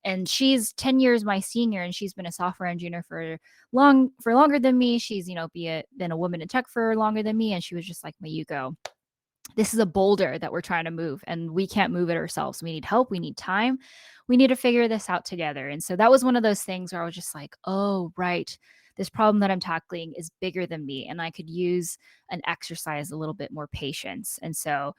And she's 10 years my senior and she's been a software engineer for longer than me. She's, you know, been a woman in tech for longer than me. And she was just like, Mayuko, this is a boulder that we're trying to move and we can't move it ourselves. We need help. We need time. We need to figure this out together. And so that was one of those things where I was just like, oh, right. This problem that I'm tackling is bigger than me. And I could use an exercise a little bit more patience. And so,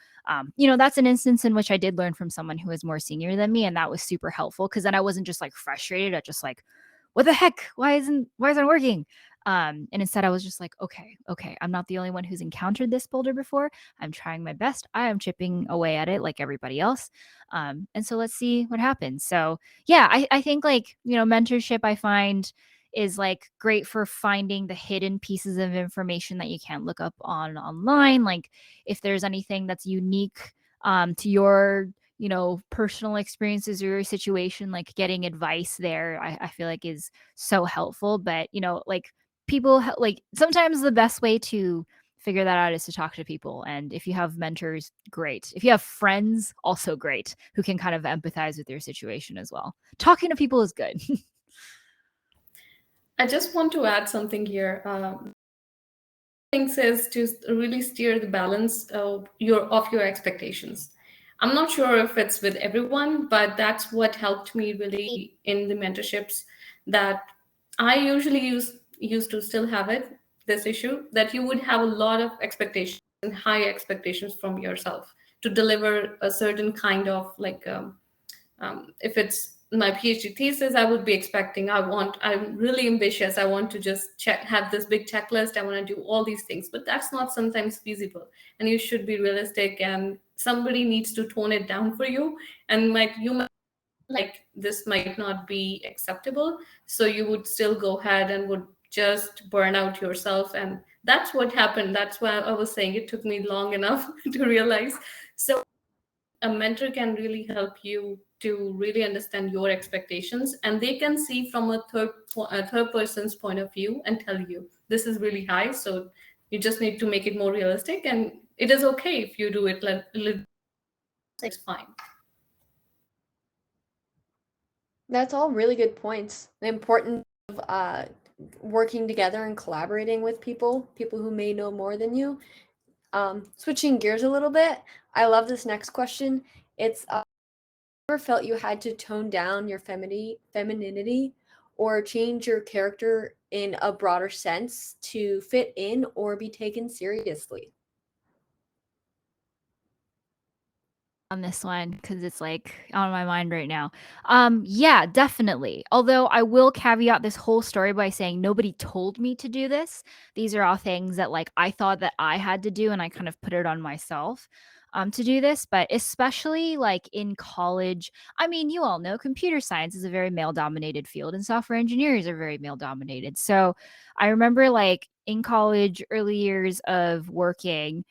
you know, that's an instance in which I did learn from someone who was more senior than me. And that was super helpful because then I wasn't just like frustrated at just like, what the heck? Why isn't it working? And instead I was just like, okay, I'm not the only one who's encountered this boulder before. I'm trying my best. I am chipping away at it like everybody else. And so let's see what happens. So yeah, I think like, you know, mentorship I find is like great for finding the hidden pieces of information that you can't look up online. Like if there's anything that's unique to your, you know, personal experiences or your situation, like getting advice there, I feel like is so helpful. But, you know, like people like sometimes the best way to figure that out is to talk to people. And if you have mentors, great. If you have friends, also great, who can kind of empathize with your situation as well. Talking to people is good.
I just want to add something here. Things is to really steer the balance of your expectations. I'm not sure if it's with everyone, but that's what helped me really in the mentorships that I usually used to still have it, this issue, that you would have a lot of expectations and high expectations from yourself to deliver a certain kind of like if it's my PhD thesis, I would be expecting, I'm really ambitious. I want to just have this big checklist. I want to do all these things, but that's not sometimes feasible. And you should be realistic, and somebody needs to tone it down for you. And you might like, this might not be acceptable. So you would still go ahead and would just burn out yourself. And that's what happened. That's why I was saying it took me long enough to realize. So a mentor can really help you to really understand your expectations, and they can see from a third person's point of view and tell you this is really high, so you just need to make it more realistic, and it is okay if you do it it's fine.
That's all really good points. The importance of working together and collaborating with people who may know more than you. Switching gears a little bit, I love this next question. It's ever felt you had to tone down your femininity or change your character in a broader sense to fit in or be taken seriously?
On this one because it's like on my mind right now. Yeah, definitely. Although I will caveat this whole story by saying nobody told me to do this. These are all things that like I thought that I had to do, and I kind of put it on myself to do this. But especially like in college, I mean, you all know computer science is a very male dominated field, and software engineers are very male dominated. So I remember like in college, early years of working,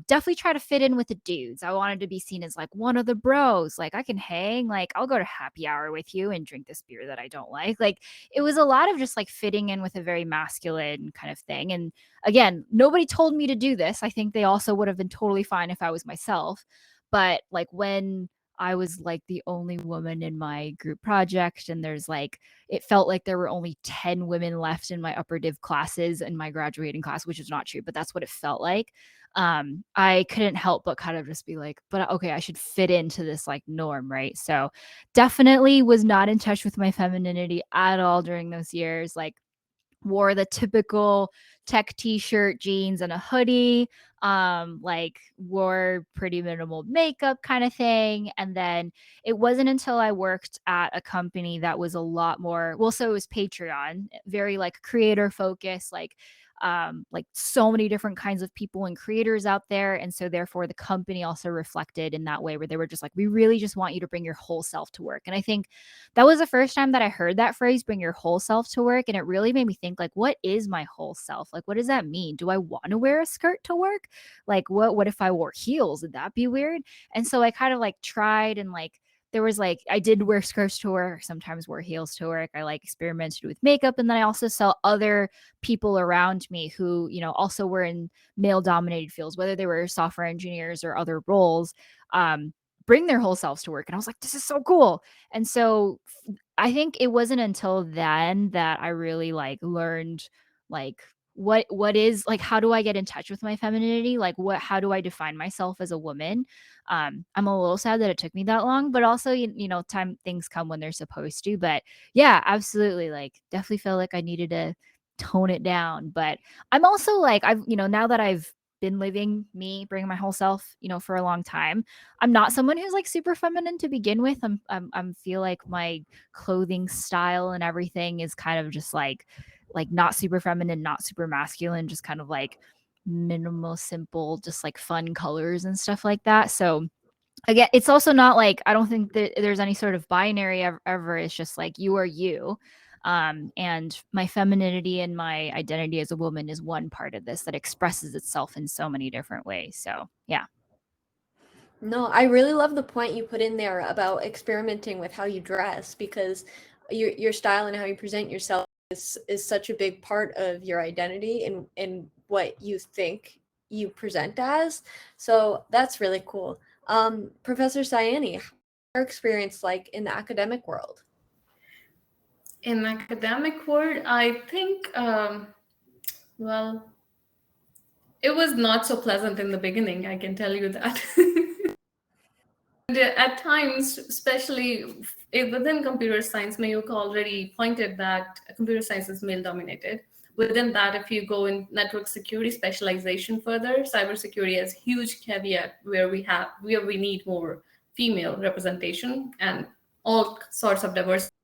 definitely try to fit in with the dudes. I wanted to be seen as like one of the bros. Like I can hang, like I'll go to happy hour with you and drink this beer that I don't like. Like it was a lot of just like fitting in with a very masculine kind of thing. And again, nobody told me to do this. I think they also would have been totally fine if I was myself. But like when I was like the only woman in my group project, and there's like, it felt like there were only 10 women left in my upper div classes in my graduating class, which is not true, but that's what it felt like. I couldn't help but kind of just be like, but okay, I should fit into this like norm, right? So definitely was not in touch with my femininity at all during those years. Like wore the typical tech t-shirt, jeans, and a hoodie. Like wore pretty minimal makeup kind of thing. And then it wasn't until I worked at a company that was a lot more, well, so it was Patreon, very like creator focused, like so many different kinds of people and creators out there. And so therefore the company also reflected in that way, where they were just like, we really just want you to bring your whole self to work. And I think that was the first time that I heard that phrase, bring your whole self to work. And it really made me think like, what is my whole self? Like, what does that mean? Do I want to wear a skirt to work? Like, what if I wore heels? Would that be weird? And so I kind of like tried, and like, there was like, I did wear skirts to work, sometimes wore heels to work. I like experimented with makeup. And then I also saw other people around me who, you know, also were in male dominated fields, whether they were software engineers or other roles, bring their whole selves to work. And I was like, this is so cool. And so I think it wasn't until then that I really like learned like what is like, how do I get in touch with my femininity? Like how do I define myself as a woman? I'm a little sad that it took me that long, but also, you know, things come when they're supposed to. But yeah, absolutely. Like definitely felt like I needed to tone it down. But I'm also like, you know, now that I've been living me, bringing my whole self, you know, for a long time, I'm not someone who's like super feminine to begin with. I'm feel like my clothing style and everything is kind of just like not super feminine, not super masculine, just kind of like minimal, simple, just like fun colors and stuff like that. So again, it's also not like, I don't think that there's any sort of binary ever. It's just like you are you. And my femininity and my identity as a woman is one part of this that expresses itself in so many different ways. So yeah.
No, I really love the point you put in there about experimenting with how you dress, because your style and how you present yourself is such a big part of your identity and what you think you present as. So that's really cool. Professor Saini, what's your experience like in the academic world?
In academic world, I think, well, it was not so pleasant in the beginning, I can tell you that. At times, especially within computer science, Mayuko already pointed that computer science is male dominated. Within that, if you go in network security specialization further, cybersecurity has huge caveat where we need more female representation. And all sorts of diversity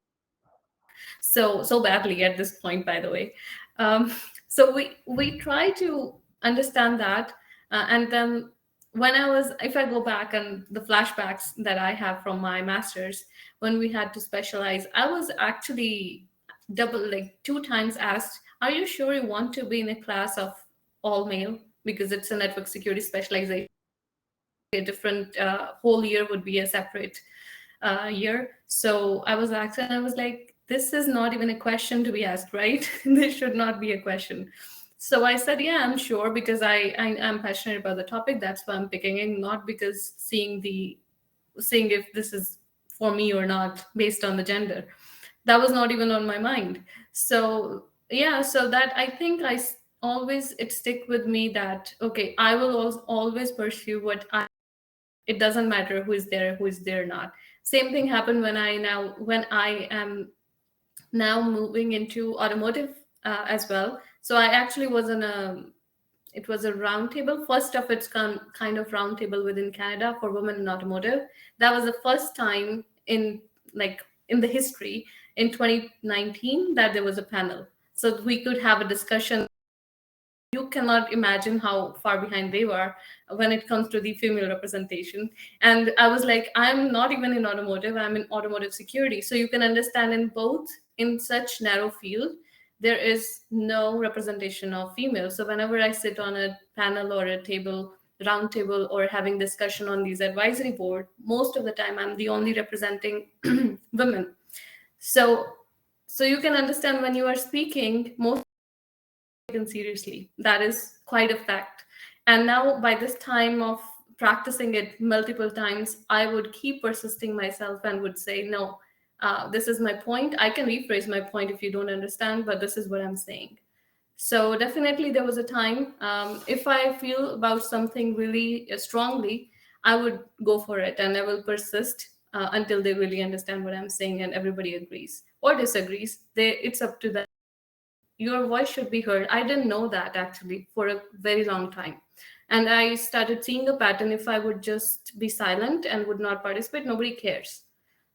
so badly at this point, by the way. um, so we try to understand that, and then if I go back and the flashbacks that I have from my master's, when we had to specialize, I was actually like 2 times asked, are you sure you want to be in a class of all male, because it's a network security specialization. A different whole year would be a separate year. So I was asked, and I was like, this is not even a question to be asked, right? This should not be a question. So I said, yeah, I'm sure, because I am passionate about the topic. That's why I'm picking it, not because seeing if this is for me or not based on the gender. That was not even on my mind. So yeah, so that I think always it stick with me that, okay, I will always pursue what it doesn't matter who is there not. Same thing happened when I am now moving into automotive as well. So I actually was in it was a roundtable, first of its kind of roundtable within Canada for women in automotive. That was the first time in in the history in 2019 that there was a panel, so we could have a discussion. You cannot imagine how far behind they were when it comes to the female representation. And I was like, I'm not even in automotive, I'm in automotive security. So you can understand, in both, in such narrow field, there is no representation of females. So whenever I sit on a panel or a round table, or having discussion on these advisory board, most of the time I'm the only representing women. So you can understand, when you are speaking, most taken seriously. That is quite a fact. And now, by this time of practicing it multiple times, I would keep persisting myself and would say, no, this is my point. I can rephrase my point if you don't understand, but this is what I'm saying. So definitely there was a time, if I feel about something really strongly, I would go for it, and I will persist until they really understand what I'm saying and everybody agrees or disagrees. It's up to them. Your voice should be heard. I didn't know that actually for a very long time. And I started seeing a pattern. If I would just be silent and would not participate, nobody cares.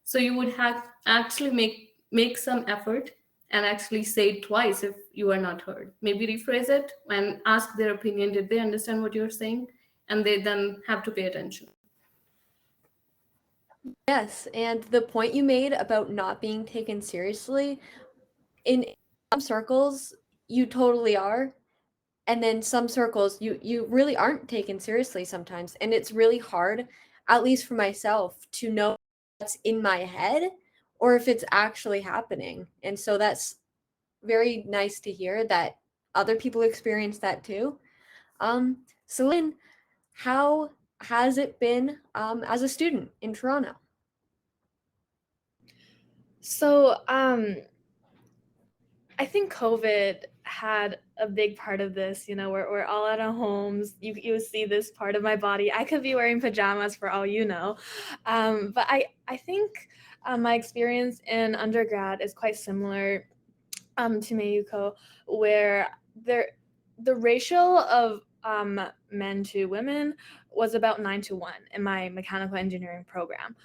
So you would have actually make some effort and actually say it twice if you are not heard. Maybe rephrase it and ask their opinion. Did they understand what you're saying? And they then have to pay attention.
Yes, and the point you made about not being taken seriously, in some circles you totally are, and then some circles you really aren't taken seriously sometimes, and it's really hard, at least for myself, to know what's in my head or if it's actually happening. And so that's very nice to hear that other people experience that too. Celine, how has it been as a student in Toronto?
So, I think COVID had a big part of this. You know, we're all at our homes. You see this part of my body. I could be wearing pajamas for all you know. But I think my experience in undergrad is quite similar to Mayuko, where the ratio of men to women was about 9-1 in my mechanical engineering program.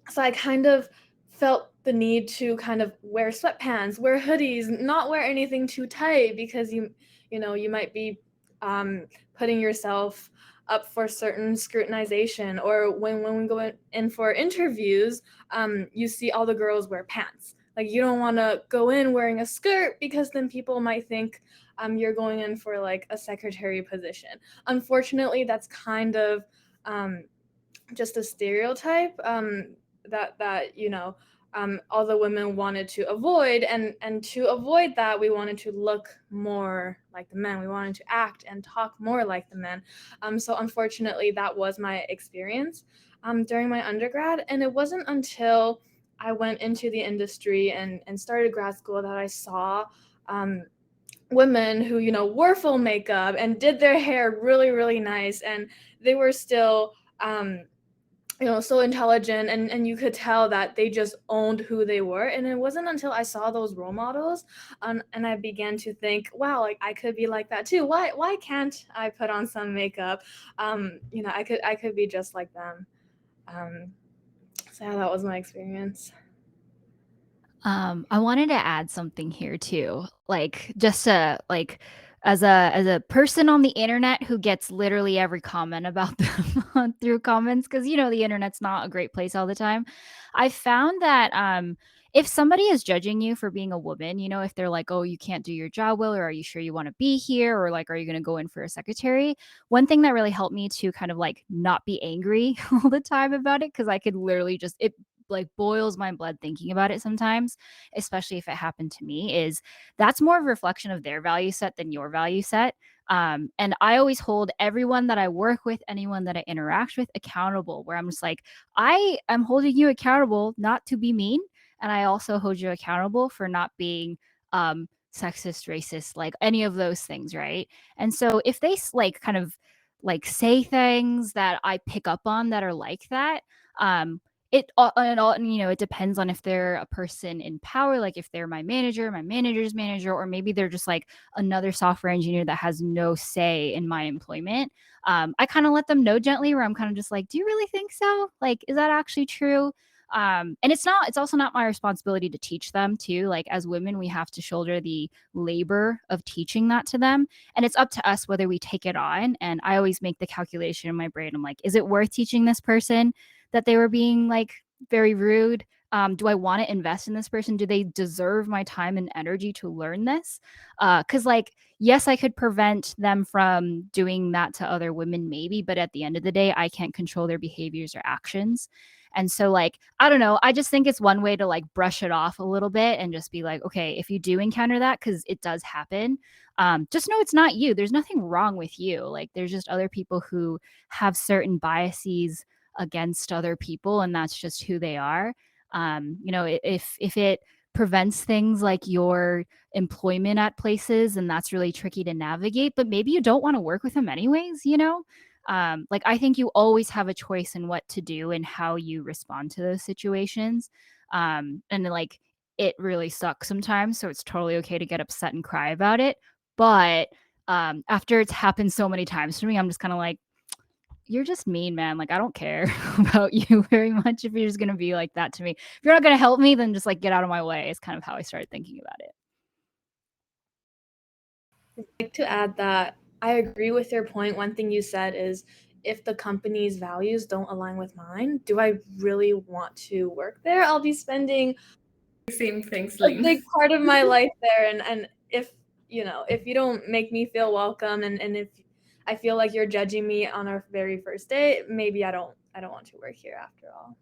So I kind of felt the need to kind of wear sweatpants, wear hoodies, not wear anything too tight, because you know you might be putting yourself up for certain scrutinization. Or when we go in for interviews, you see all the girls wear pants. Like, you don't want to go in wearing a skirt, because then people might think you're going in for like a secretary position. Unfortunately, that's kind of just a stereotype that you know all the women wanted to avoid, and to avoid that, we wanted to look more like the men. We wanted to act and talk more like the men. So unfortunately, that was my experience during my undergrad, and it wasn't until I went into the industry and started grad school that I saw women who, you know, wore full makeup and did their hair really, really nice, and they were still you know, so intelligent, and you could tell that they just owned who they were. And it wasn't until I saw those role models and I began to think, wow, like I could be like that too. Why can't I put on some makeup? You know, I could be just like them. So yeah, that was my experience.
I wanted to add something here too. Like just to like as a person on the internet who gets literally every comment about them through comments, because you know the internet's not a great place all the time. I found that if somebody is judging you for being a woman, you know, if they're like, oh, you can't do your job well, or are you sure you want to be here, or like, are you going to go in for a secretary? One thing that really helped me to kind of like not be angry all the time about it, because I could literally just it like boils my blood thinking about it sometimes, especially if it happened to me, is that's more of a reflection of their value set than your value set. And I always hold everyone that I work with, anyone that I interact with accountable, where I'm just like, I am holding you accountable not to be mean. And I also hold you accountable for not being sexist, racist, like any of those things. Right. And so if they like kind of like say things that I pick up on that are like that, and you know, it depends on if they're a person in power, like if they're my manager, my manager's manager, or maybe they're just like another software engineer that has no say in my employment. I kind of let them know gently, where I'm kind of just like, do you really think so? Like, is that actually true? And it's also not my responsibility to teach them too. Like as women, we have to shoulder the labor of teaching that to them. And it's up to us whether we take it on. And I always make the calculation in my brain. I'm like, is it worth teaching this person that they were being like very rude? Do I want to invest in this person? Do they deserve my time and energy to learn this? Because like, yes, I could prevent them from doing that to other women, maybe, but at the end of the day, I can't control their behaviors or actions. And so like, I don't know, I just think it's one way to like brush it off a little bit and just be like, okay, if you do encounter that, because it does happen, just know it's not you. There's nothing wrong with you. Like there's just other people who have certain biases against other people, and that's just who they are. You know, if it prevents things like your employment at places, and that's really tricky to navigate, but maybe you don't want to work with them anyways, you know. Like I think you always have a choice in what to do and how you respond to those situations. And like it really sucks sometimes, so it's totally okay to get upset and cry about it. But after it's happened so many times to me, I'm just kind of like, you're just mean, man. Like, I don't care about you very much if you're just going to be like that to me. If you're not going to help me, then just like get out of my way is kind of how I started thinking about it.
I'd like to add that I agree with your point. One thing you said is if the company's values don't align with mine, do I really want to work there? I'll be spending
Same thing,
a
Celine.
big part of my life there. And if, you know, if you don't make me feel welcome and if I feel like you're judging me on our very first day, maybe I don't want to work here after all.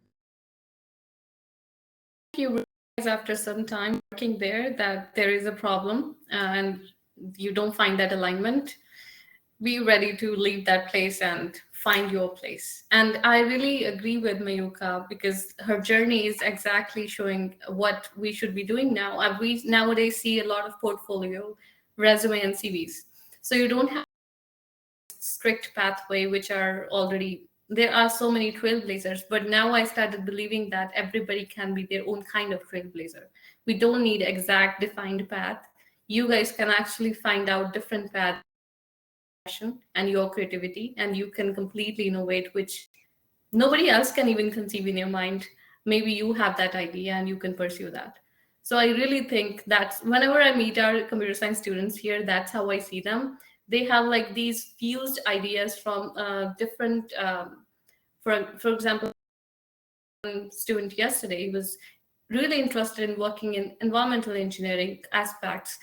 You realize after some time working there that there is a problem and you don't find that alignment, be ready to leave that place and find your place. And I really agree with Mayuko because her journey is exactly showing what we should be doing now. We nowadays see a lot of portfolio, resume, and CVs. So you don't have strict pathway, which are already, there are so many trailblazers, but now I started believing that everybody can be their own kind of trailblazer. We don't need exact defined path. You guys can actually find out different paths and your creativity, and you can completely innovate, which nobody else can even conceive in your mind. Maybe you have that idea and you can pursue that. So I really think that whenever I meet our computer science students here, that's how I see them. They have like these fused ideas from different for example, student yesterday was really interested in working in environmental engineering aspects,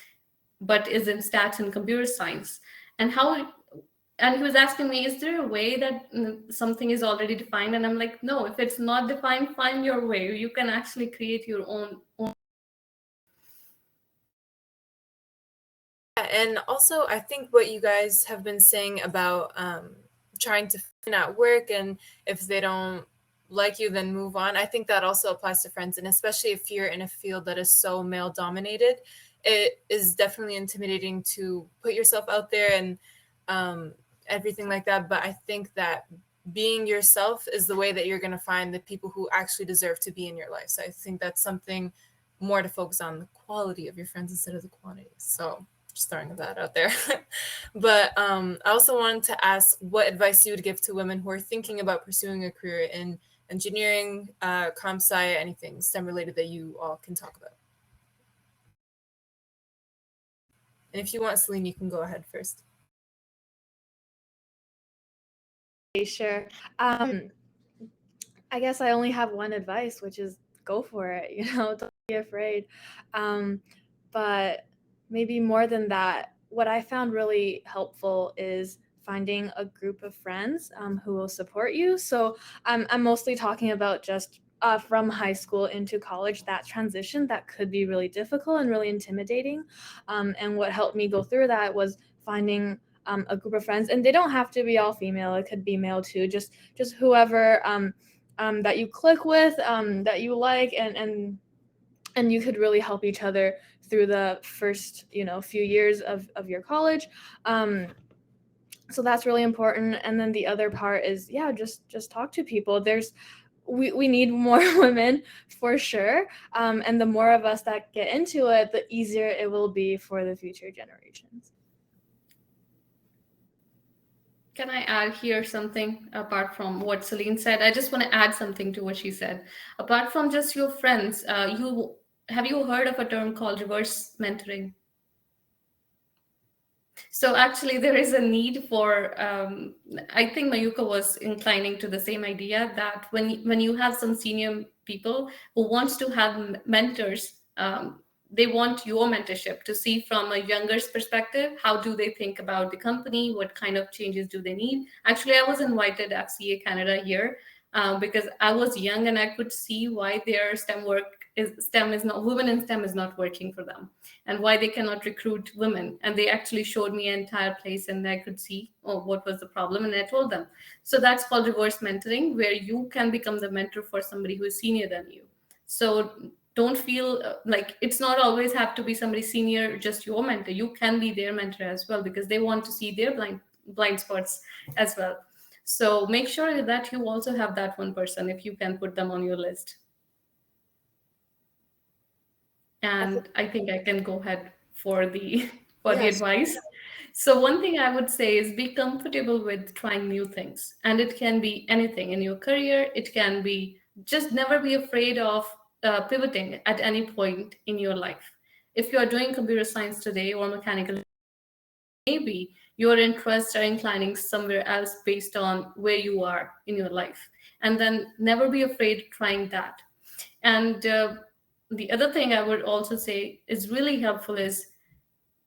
but is in stats and computer science. And he was asking me, is there a way that something is already defined? And I'm like, no, if it's not defined, find your way. You can actually create your own.
And also, I think what you guys have been saying about trying to find out work, and if they don't like you, then move on. I think that also applies to friends, and especially if you're in a field that is so male dominated, it is definitely intimidating to put yourself out there and everything like that. But I think that being yourself is the way that you're going to find the people who actually deserve to be in your life. So I think that's something more to focus on, the quality of your friends instead of the quantity. So just throwing that out there. But I also wanted to ask what advice you would give to women who are thinking about pursuing a career in engineering, comp sci, anything STEM related that you all can talk about. And if you want, Celine, you can go ahead first.
Sure. I guess I only have one advice, which is go for it. Don't be afraid. But maybe more than that, what I found really helpful is finding a group of friends who will support you. So I'm mostly talking about just from high school into college, that transition that could be really difficult and really intimidating. And what helped me go through that was finding a group of friends, and they don't have to be all female. It could be male too. Just whoever that you click with, that you like, and you could really help each other through the first few years of your college. So that's really important. And then the other part is just talk to people. We need more women for sure, and the more of us that get into it, the easier it will be for the future generations.
Can I add here something apart from what Celine said? I just want to add something to what she said. Apart from just your friends, have you heard of a term called reverse mentoring? So actually, there is a need for. I think Mayuko was inclining to the same idea that when you have some senior people who wants to have mentors. They want your mentorship to see from a younger's perspective, how do they think about the company, what kind of changes do they need. Actually, I was invited to FCA Canada here because I was young and I could see why their women in STEM is not working for them, and why they cannot recruit women. And they actually showed me an entire place, and I could see what was the problem, and I told them. So that's called reverse mentoring, where you can become the mentor for somebody who is senior than you. So don't feel like it's not always have to be somebody senior, just your mentor. You can be their mentor as well, because they want to see their blind spots as well. So make sure that you also have that one person, if you can put them on your list. And I think I can go ahead for the advice. So one thing I would say is be comfortable with trying new things. And it can be anything in your career. It can be just never be afraid of pivoting at any point in your life. If you are doing computer science today or mechanical, maybe your interests are inclining somewhere else based on where you are in your life. And then never be afraid trying that. And the other thing I would also say is really helpful is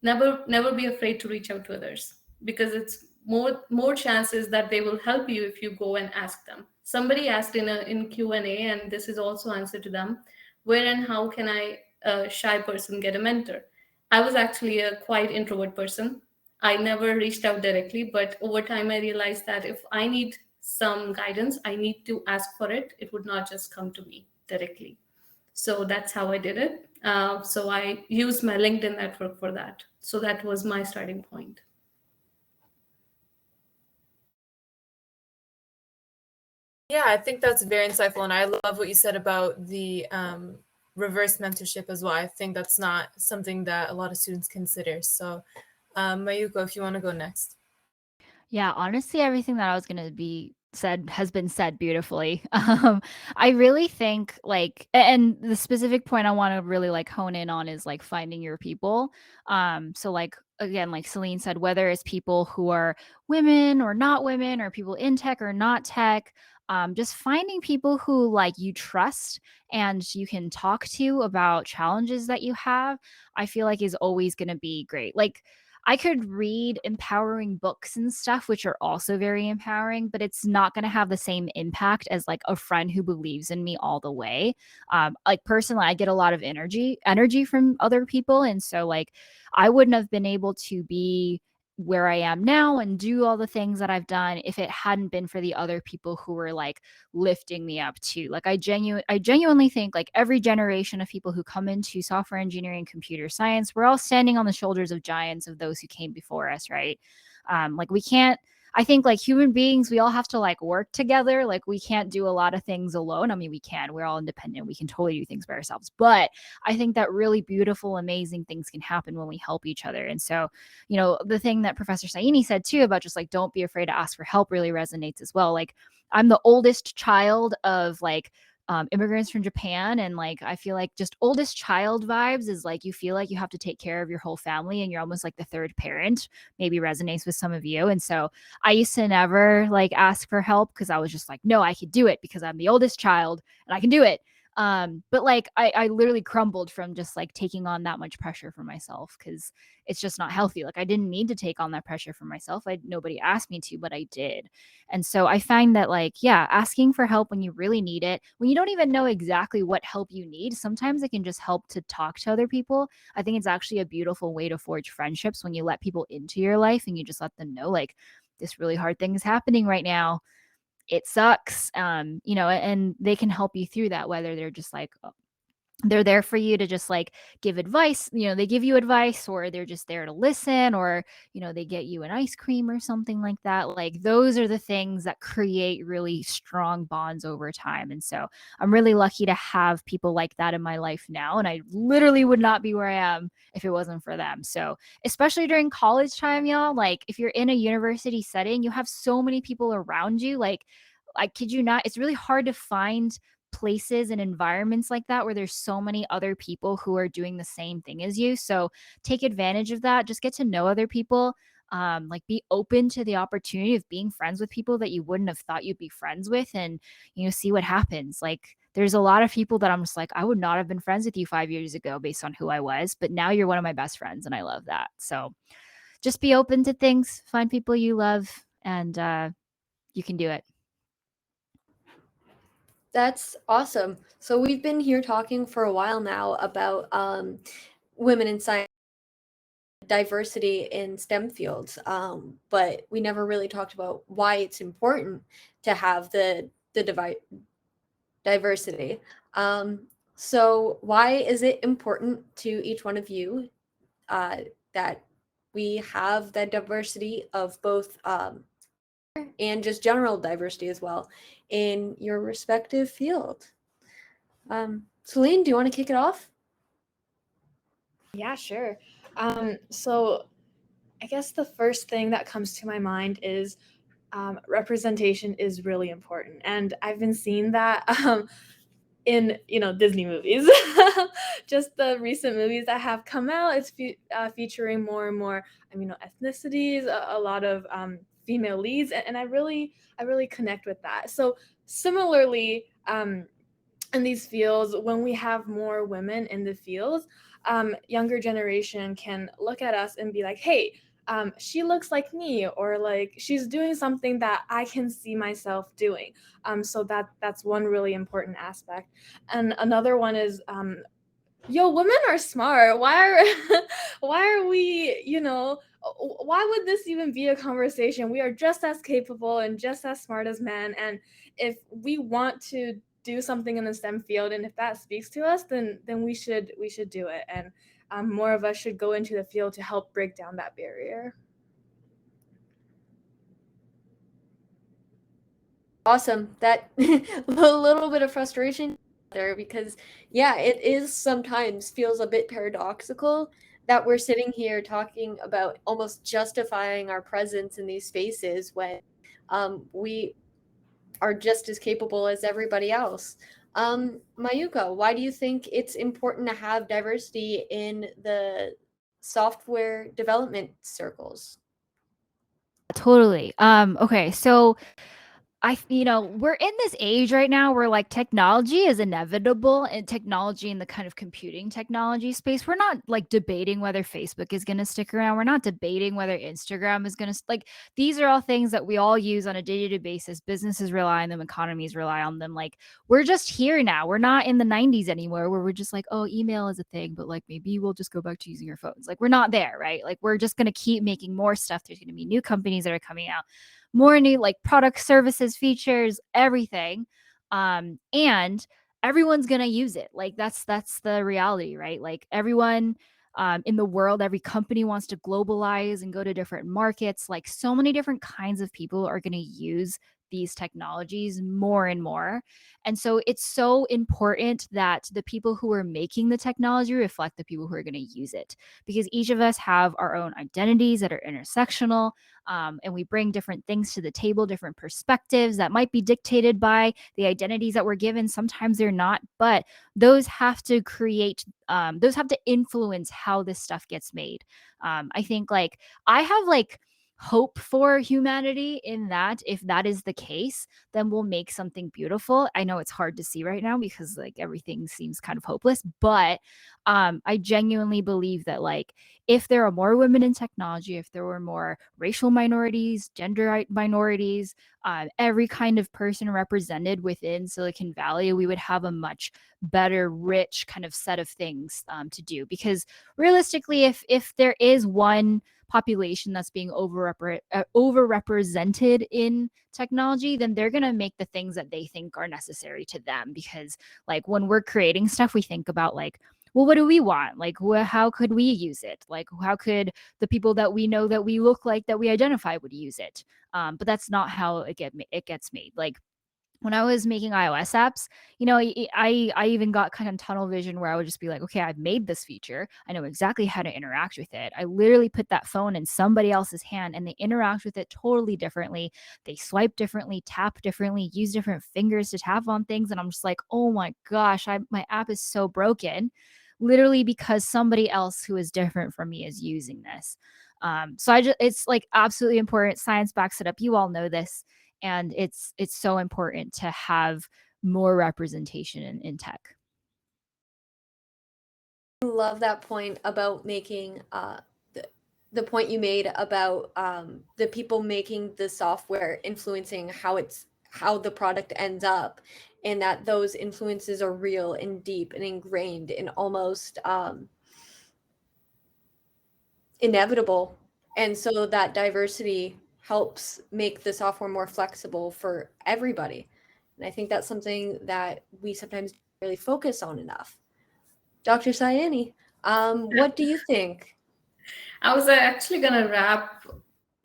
never be afraid to reach out to others, because it's more chances that they will help you if you go and ask them. Somebody asked in Q&A, and this is also answer to them, where and how can I, a shy person, get a mentor? I was actually a quite introvert person. I never reached out directly, but over time I realized that if I need some guidance, I need to ask for it. It would not just come to me directly. So that's how I did it. So I used my LinkedIn network for that. So that was my starting point.
Yeah, I think that's very insightful. And I love what you said about the reverse mentorship as well. I think that's not something that a lot of students consider. So Mayuko, if you want to go next.
Yeah, honestly, everything that I was going to be said has been said beautifully. I really think and the specific point I want to really hone in on is finding your people. So again, like Celine said, whether it's people who are women or not women, or people in tech or not tech, just finding people who you trust and you can talk to about challenges that you have, I feel like is always going to be great. I could read empowering books and stuff, which are also very empowering, but it's not going to have the same impact as a friend who believes in me all the way. Personally, I get a lot of energy from other people. And so I wouldn't have been able to be where I am now and do all the things that I've done if it hadn't been for the other people who were lifting me up too. I genuinely think every generation of people who come into software engineering, computer science, we're all standing on the shoulders of giants, of those who came before us, right? We can't, I think like human beings, we all have to like work together. Like we can't do a lot of things alone. I mean, we can, we're all independent. We can totally do things by ourselves. But I think that really beautiful, amazing things can happen when we help each other. And so, you know, the thing that Professor Saini said too about just like, don't be afraid to ask for help really resonates as well. Like I'm the oldest child of like immigrants from Japan. And like, I feel like just oldest child vibes is like, you feel like you have to take care of your whole family and you're almost like the third parent, maybe resonates with some of you. And so I used to never like ask for help because I was just like, no, I could do it because I'm the oldest child and I can do it. But like I literally crumbled from just like taking on that much pressure for myself because it's just not healthy. Like I didn't need to take on that pressure for myself. Nobody asked me to, but I did. And so I find that like, yeah, asking for help when you really need it, when you don't even know exactly what help you need, sometimes it can just help to talk to other people. I think it's actually a beautiful way to forge friendships when you let people into your life and you just let them know like this really hard thing is happening right now. It sucks. You know, and they can help you through that, whether they're just like, they're there for you to just like give advice, you know, they give you advice or they're just there to listen or, you know, they get you an ice cream or something like that. Like those are the things that create really strong bonds over time. And so I'm really lucky to have people like that in my life now. And I literally would not be where I am if it wasn't for them. So especially during college time, y'all, like if you're in a university setting, you have so many people around you. Like I kid you not, it's really hard to find places and environments like that where there's so many other people who are doing the same thing as you. So take advantage of that. Just get to know other people. Like be open to the opportunity of being friends with people that you wouldn't have thought you'd be friends with, and you know, see what happens. Like there's a lot of people that I'm just like, I would not have been friends with you 5 years ago based on who I was, but now you're one of my best friends, and I love that. So just be open to things, find people you love, and you can do it.
That's awesome. So we've been here talking for a while now about women in science, diversity in STEM fields, but we never really talked about why it's important to have the diversity. So why is it important to each one of you that we have that diversity of both and just general diversity as well in your respective field? Celine, do you want to kick it off?
Yeah, sure. So I guess the first thing that comes to my mind is representation is really important, and I've been seeing that in Disney movies. Just the recent movies that have come out, it's featuring more and more ethnicities, a lot of female leads, and I really connect with that. So similarly, in these fields, when we have more women in the fields, younger generation can look at us and be like, hey, she looks like me, or like she's doing something that I can see myself doing. So that's one really important aspect. And another one is, yo, women are smart. Why are we, why would this even be a conversation? We are just as capable and just as smart as men. And if we want to do something in the STEM field, and if that speaks to us, then we should do it. And more of us should go into the field to help break down that barrier.
Awesome. That a little bit of frustration there, because yeah, it is sometimes feels a bit paradoxical that we're sitting here talking about almost justifying our presence in these spaces when we are just as capable as everybody else. Mayuko, why do you think it's important to have diversity in the software development circles?
Totally. Okay, so we're in this age right now where like technology is inevitable, and technology in the kind of computing technology space. We're not like debating whether Facebook is going to stick around. We're not debating whether Instagram is going to like, these are all things that we all use on a day-to-day basis. Businesses rely on them, economies rely on them. Like we're just here now. We're not in the 90s anymore where we're just like, oh, email is a thing, but like maybe we'll just go back to using our phones. Like we're not there, right? Like we're just going to keep making more stuff. There's going to be new companies that are coming out, more new like products, services, features, everything. And everyone's going to use it. Like that's the reality, right? Like everyone in the world. Every company wants to globalize and go to different markets. Like, so many different kinds of people are going to use these technologies more and more. And so it's so important that the people who are making the technology reflect the people who are going to use it, because each of us have our own identities that are intersectional, and we bring different things to the table, different perspectives that might be dictated by the identities that we're given. Sometimes they're not, but those have to those have to influence how this stuff gets made. I think, like, I have like hope for humanity in that if that is the case, then we'll make something beautiful. I know it's hard to see right now because like everything seems kind of hopeless, but I genuinely believe that, like, if there are more women in technology, if there were more racial minorities, gender minorities, every kind of person represented within Silicon Valley, we would have a much better, rich kind of set of things to do. Because realistically, if there is one population that's being overrepresented in technology, then they're going to make the things that they think are necessary to them. Because like when we're creating stuff, we think about like, well, what do we want? Like, how could we use it? Like, how could the people that we know that we look like, that we identify, would use it? But that's not how it gets made. Like, when I was making iOS apps, you know, I even got kind of tunnel vision where I would just be like, okay, I've made this feature. I know exactly how to interact with it. I literally put that phone in somebody else's hand and they interact with it totally differently. They swipe differently, tap differently, use different fingers to tap on things. And I'm just like, oh my gosh, my app is so broken, literally because somebody else who is different from me is using this. So it's like absolutely important. Science backs it up. You all know this. And it's so important to have more representation in tech.
I love that point about making the point you made about the people making the software influencing how the product ends up, and that those influences are real and deep and ingrained and almost inevitable. And so that diversity helps make the software more flexible for everybody. And I think that's something that we sometimes don't really focus on enough. Dr. Saini, what do you think?
I was actually gonna wrap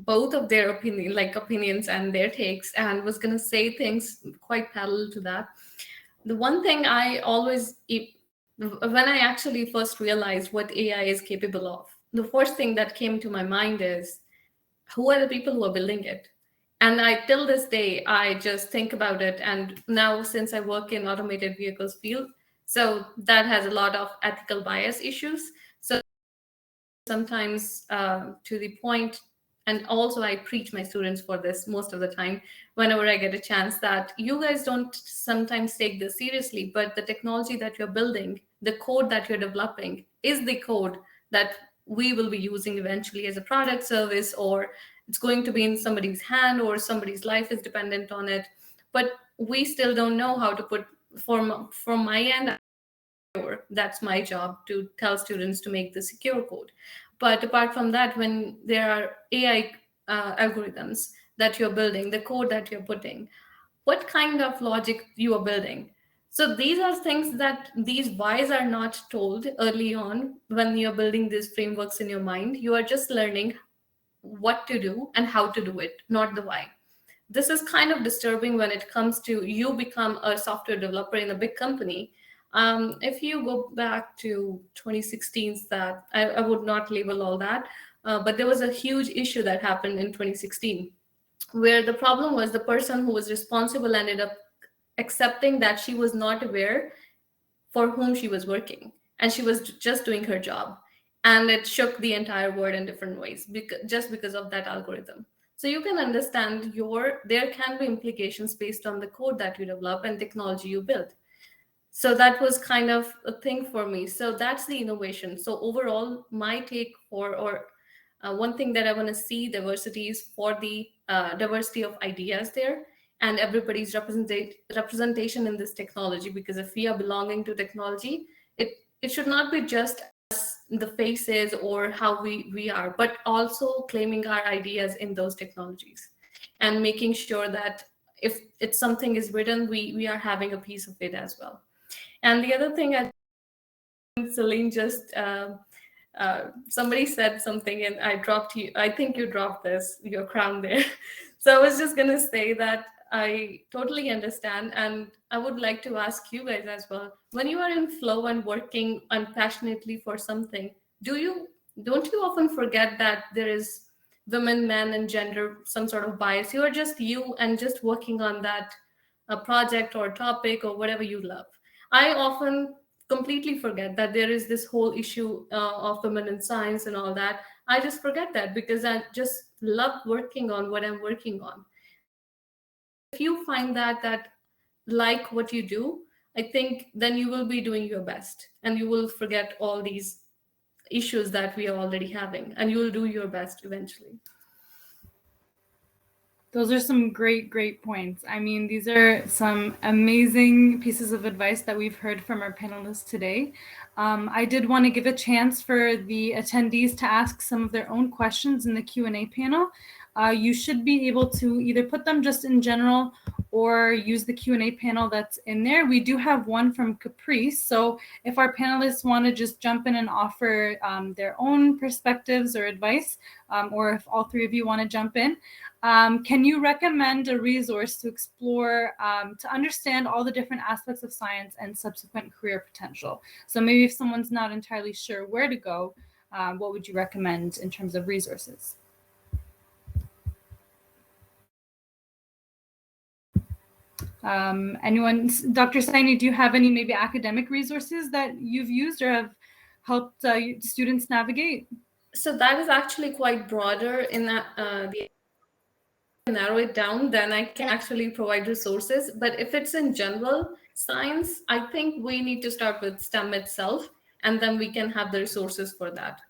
both of their opinions and their takes, and was gonna say things quite parallel to that. The one thing I always, when I actually first realized what AI is capable of, the first thing that came to my mind is, who are the people who are building it? And till this day, I just think about it. And now, since I work in automated vehicles field, so that has a lot of ethical bias issues. So sometimes to the point, and also I preach my students for this most of the time, whenever I get a chance, that you guys don't sometimes take this seriously, but the technology that you're building, the code that you're developing is the code that we will be using eventually as a product, service, or it's going to be in somebody's hand, or somebody's life is dependent on it. But we still don't know how to put, from my end, that's my job, to tell students to make the secure code. But apart from that, when there are AI algorithms that you're building, the code that you're putting, what kind of logic you are building? So these are things that these whys are not told early on when you're building these frameworks in your mind. You are just learning what to do and how to do it, not the why. This is kind of disturbing when it comes to you become a software developer in a big company. If you go back to 2016, that I would not label all that, but there was a huge issue that happened in 2016, where the problem was the person who was responsible ended up accepting that she was not aware for whom she was working, and she was just doing her job. And it shook the entire world in different ways just because of that algorithm. So you can understand there can be implications based on the code that you develop and technology you build. So that was kind of a thing for me. So that's the innovation. So overall, my take one thing that I want to see diversity is for the diversity of ideas there, and everybody's representation in this technology. Because if we are belonging to technology, it should not be just the faces or how we are, but also claiming our ideas in those technologies and making sure that if it's something is written, we are having a piece of it as well. And the other thing, Celine just Somebody said something and I dropped you. I think you dropped your crown there. So I was just going to say that I totally understand. And I would like to ask you guys as well, when you are in flow and working passionately for something, don't you often forget that there is women, men, and gender, some sort of bias? You are just you and just working on that project or topic or whatever you love. I often completely forget that there is this whole issue of women in science and all that. I just forget that because I just love working on what I'm working on. If you find that like what you do, I think then you will be doing your best and you will forget all these issues that we are already having, and you will do your best eventually.
Those are some great points. I mean, these are some amazing pieces of advice that we've heard from our panelists today. I did want to give a chance for the attendees to ask some of their own questions in the Q&A panel. You should be able to either put them just in general or use the Q&A panel that's in there. We do have one from Caprice. So if our panelists want to just jump in and offer their own perspectives or advice, or if all three of you want to jump in, can you recommend a resource to explore, to understand all the different aspects of science and subsequent career potential? So maybe if someone's not entirely sure where to go, what would you recommend in terms of resources? Anyone? Dr. Saini, do you have any maybe academic resources that you've used or have helped students navigate?
So that is actually quite broader in that narrow it down, then I can actually provide resources. But if it's in general science, I think we need to start with STEM itself, and then we can have the resources for that.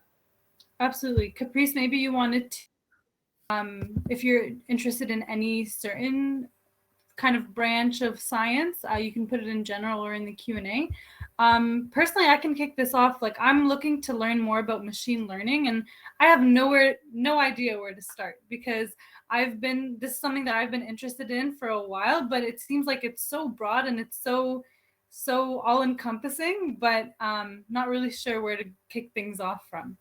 Absolutely. Caprice, maybe you wanted to, if you're interested in any certain kind of branch of science, you can put it in general or in the Q&A. Personally, I can kick this off. Like, I'm looking to learn more about machine learning, and I have no idea where to start, because this is something that I've been interested in for a while, but it seems like it's so broad and it's so all-encompassing, but not really sure where to kick things off from.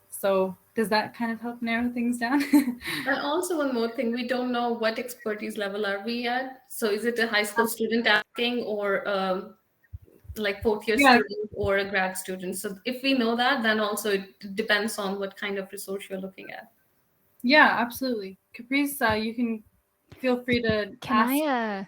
So does that kind of help narrow things down?
And also one more thing, we don't know what expertise level are we at. So is it a high school student asking, or like fourth year student or a grad student? So if we know that, then also it depends on what kind of resource you're looking at.
Yeah, absolutely. Caprice, you can feel free to ask.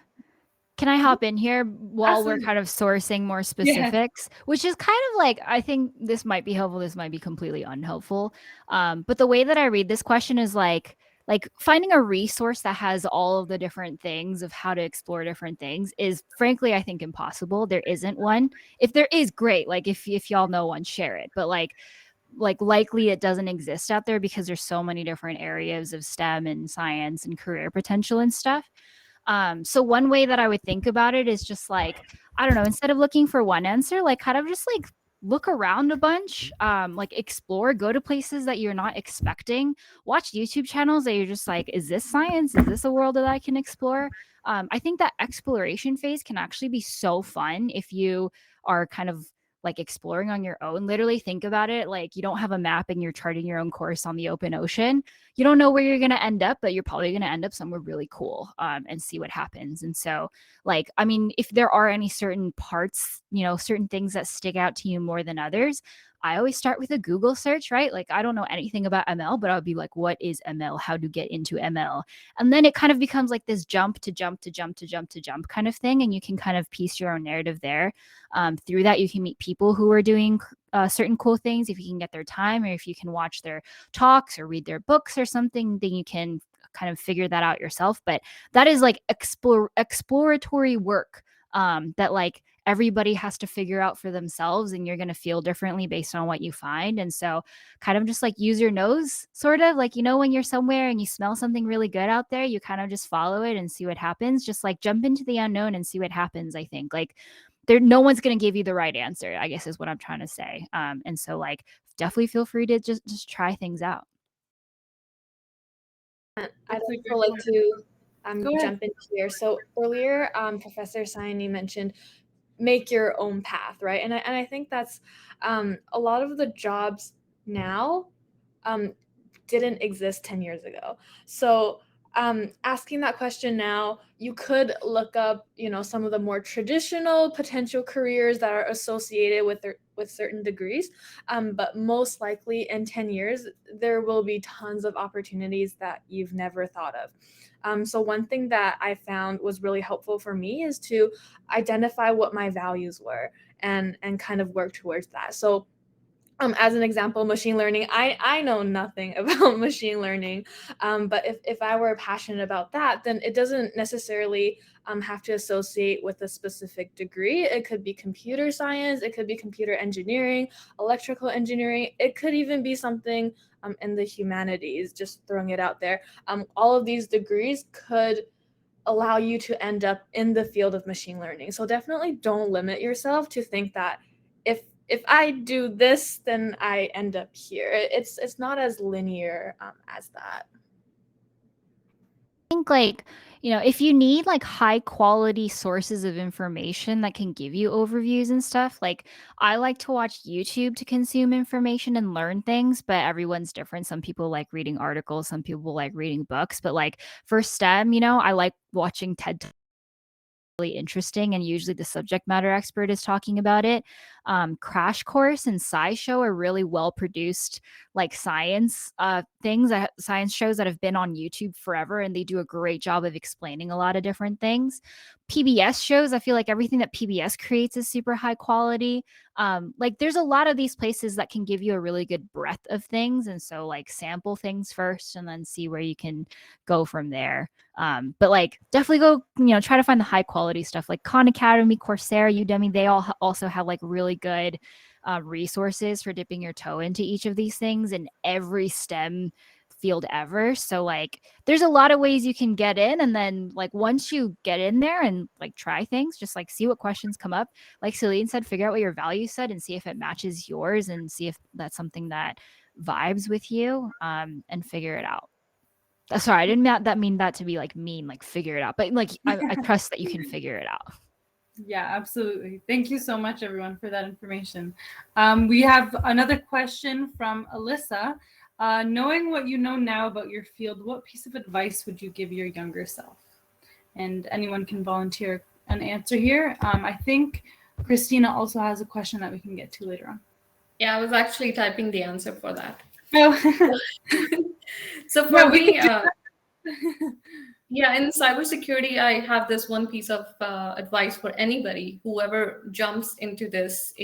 Can I hop in here while
Absolutely.
we're kind of sourcing more specifics, which is kind of like, I think this might be helpful, this might be completely unhelpful. But the way that I read this question is like finding a resource that has all of the different things of how to explore different things is frankly, I think, impossible. There isn't one. If there is, great. Like if y'all know one, share it. But like likely it doesn't exist out there because there's so many different areas of STEM and science and career potential and stuff. So one way that I would think about it is just like, I don't know, instead of looking for one answer, like kind of just like look around a bunch, like explore, go to places that you're not expecting, watch YouTube channels that you're just like, is this science? Is this a world that I can explore? I think that exploration phase can actually be so fun if you are kind of like exploring on your own. Literally think about it like you don't have a map and you're charting your own course on the open ocean. You don't know where you're going to end up, but you're probably going to end up somewhere really cool, and see what happens. And so, like, I mean, if there are any certain parts, you know, certain things that stick out to you more than others, I always start with a Google search, right? Like, I don't know anything about ML, but I'll be like, what is ML? How to get into ML? And then it kind of becomes like this jump kind of thing. And you can kind of piece your own narrative there. Through that, you can meet people who are doing certain cool things. If you can get their time, or if you can watch their talks or read their books or something, then you can kind of figure that out yourself. But that is like exploratory work that like everybody has to figure out for themselves, and you're going to feel differently based on what you find. And so kind of just like use your nose, sort of like, you know, when you're somewhere and you smell something really good out there, you kind of just follow it and see what happens. Just like jump into the unknown and see what happens. I think like no one's going to give you the right answer, I guess is what I'm trying to say. And so like definitely feel free to just try things out.
I'd also like to jump in here. So earlier, Professor Saini mentioned make your own path, right? And I think that's a lot of the jobs now didn't exist 10 years ago. So asking that question now, you could look up, some of the more traditional potential careers that are associated with certain degrees. But most likely in 10 years, there will be tons of opportunities that you've never thought of. So one thing that I found was really helpful for me is to identify what my values were and kind of work towards that. So as an example, machine learning, I know nothing about machine learning, but if I were passionate about that, then it doesn't necessarily have to associate with a specific degree. It could be computer science, it could be computer engineering, electrical engineering, it could even be something in the humanities, just throwing it out there. All of these degrees could allow you to end up in the field of machine learning. So definitely don't limit yourself to think that if I do this, then I end up here. It's not as linear as that.
I think if you need like high quality sources of information that can give you overviews and stuff, like I like to watch YouTube to consume information and learn things, but everyone's different. Some people like reading articles, some people like reading books, but like for STEM, I like watching TED really interesting, and usually the subject matter expert is talking about it. Crash Course and SciShow are really well produced, like science science shows that have been on YouTube forever, and they do a great job of explaining a lot of different things. PBS shows, I feel like everything that PBS creates is super high quality. Like there's a lot of these places that can give you a really good breadth of things, and so like sample things first and then see where you can go from there. But like definitely go, try to find the high quality stuff like Khan Academy, Coursera, Udemy. They all also have like really good resources for dipping your toe into each of these things in every STEM field ever. So like there's a lot of ways you can get in, and then like once you get in there and like try things, just like see what questions come up. Like Celine said, figure out what your value set and see if it matches yours, and see if that's something that vibes with you, and figure it out. Sorry, I didn't mean that to be like mean, like figure it out, but like I trust that you can figure it out.
Yeah, absolutely. Thank you so much, everyone, for that information. We have another question from Alyssa. Knowing what you know now about your field, what piece of advice would you give your younger self? And anyone can volunteer an answer here. I think Christina also has a question that we can get to later on.
Yeah, I was actually typing the answer for that.
Oh.
So for me, yeah, in cybersecurity, I have this one piece of advice for anybody, whoever jumps into this.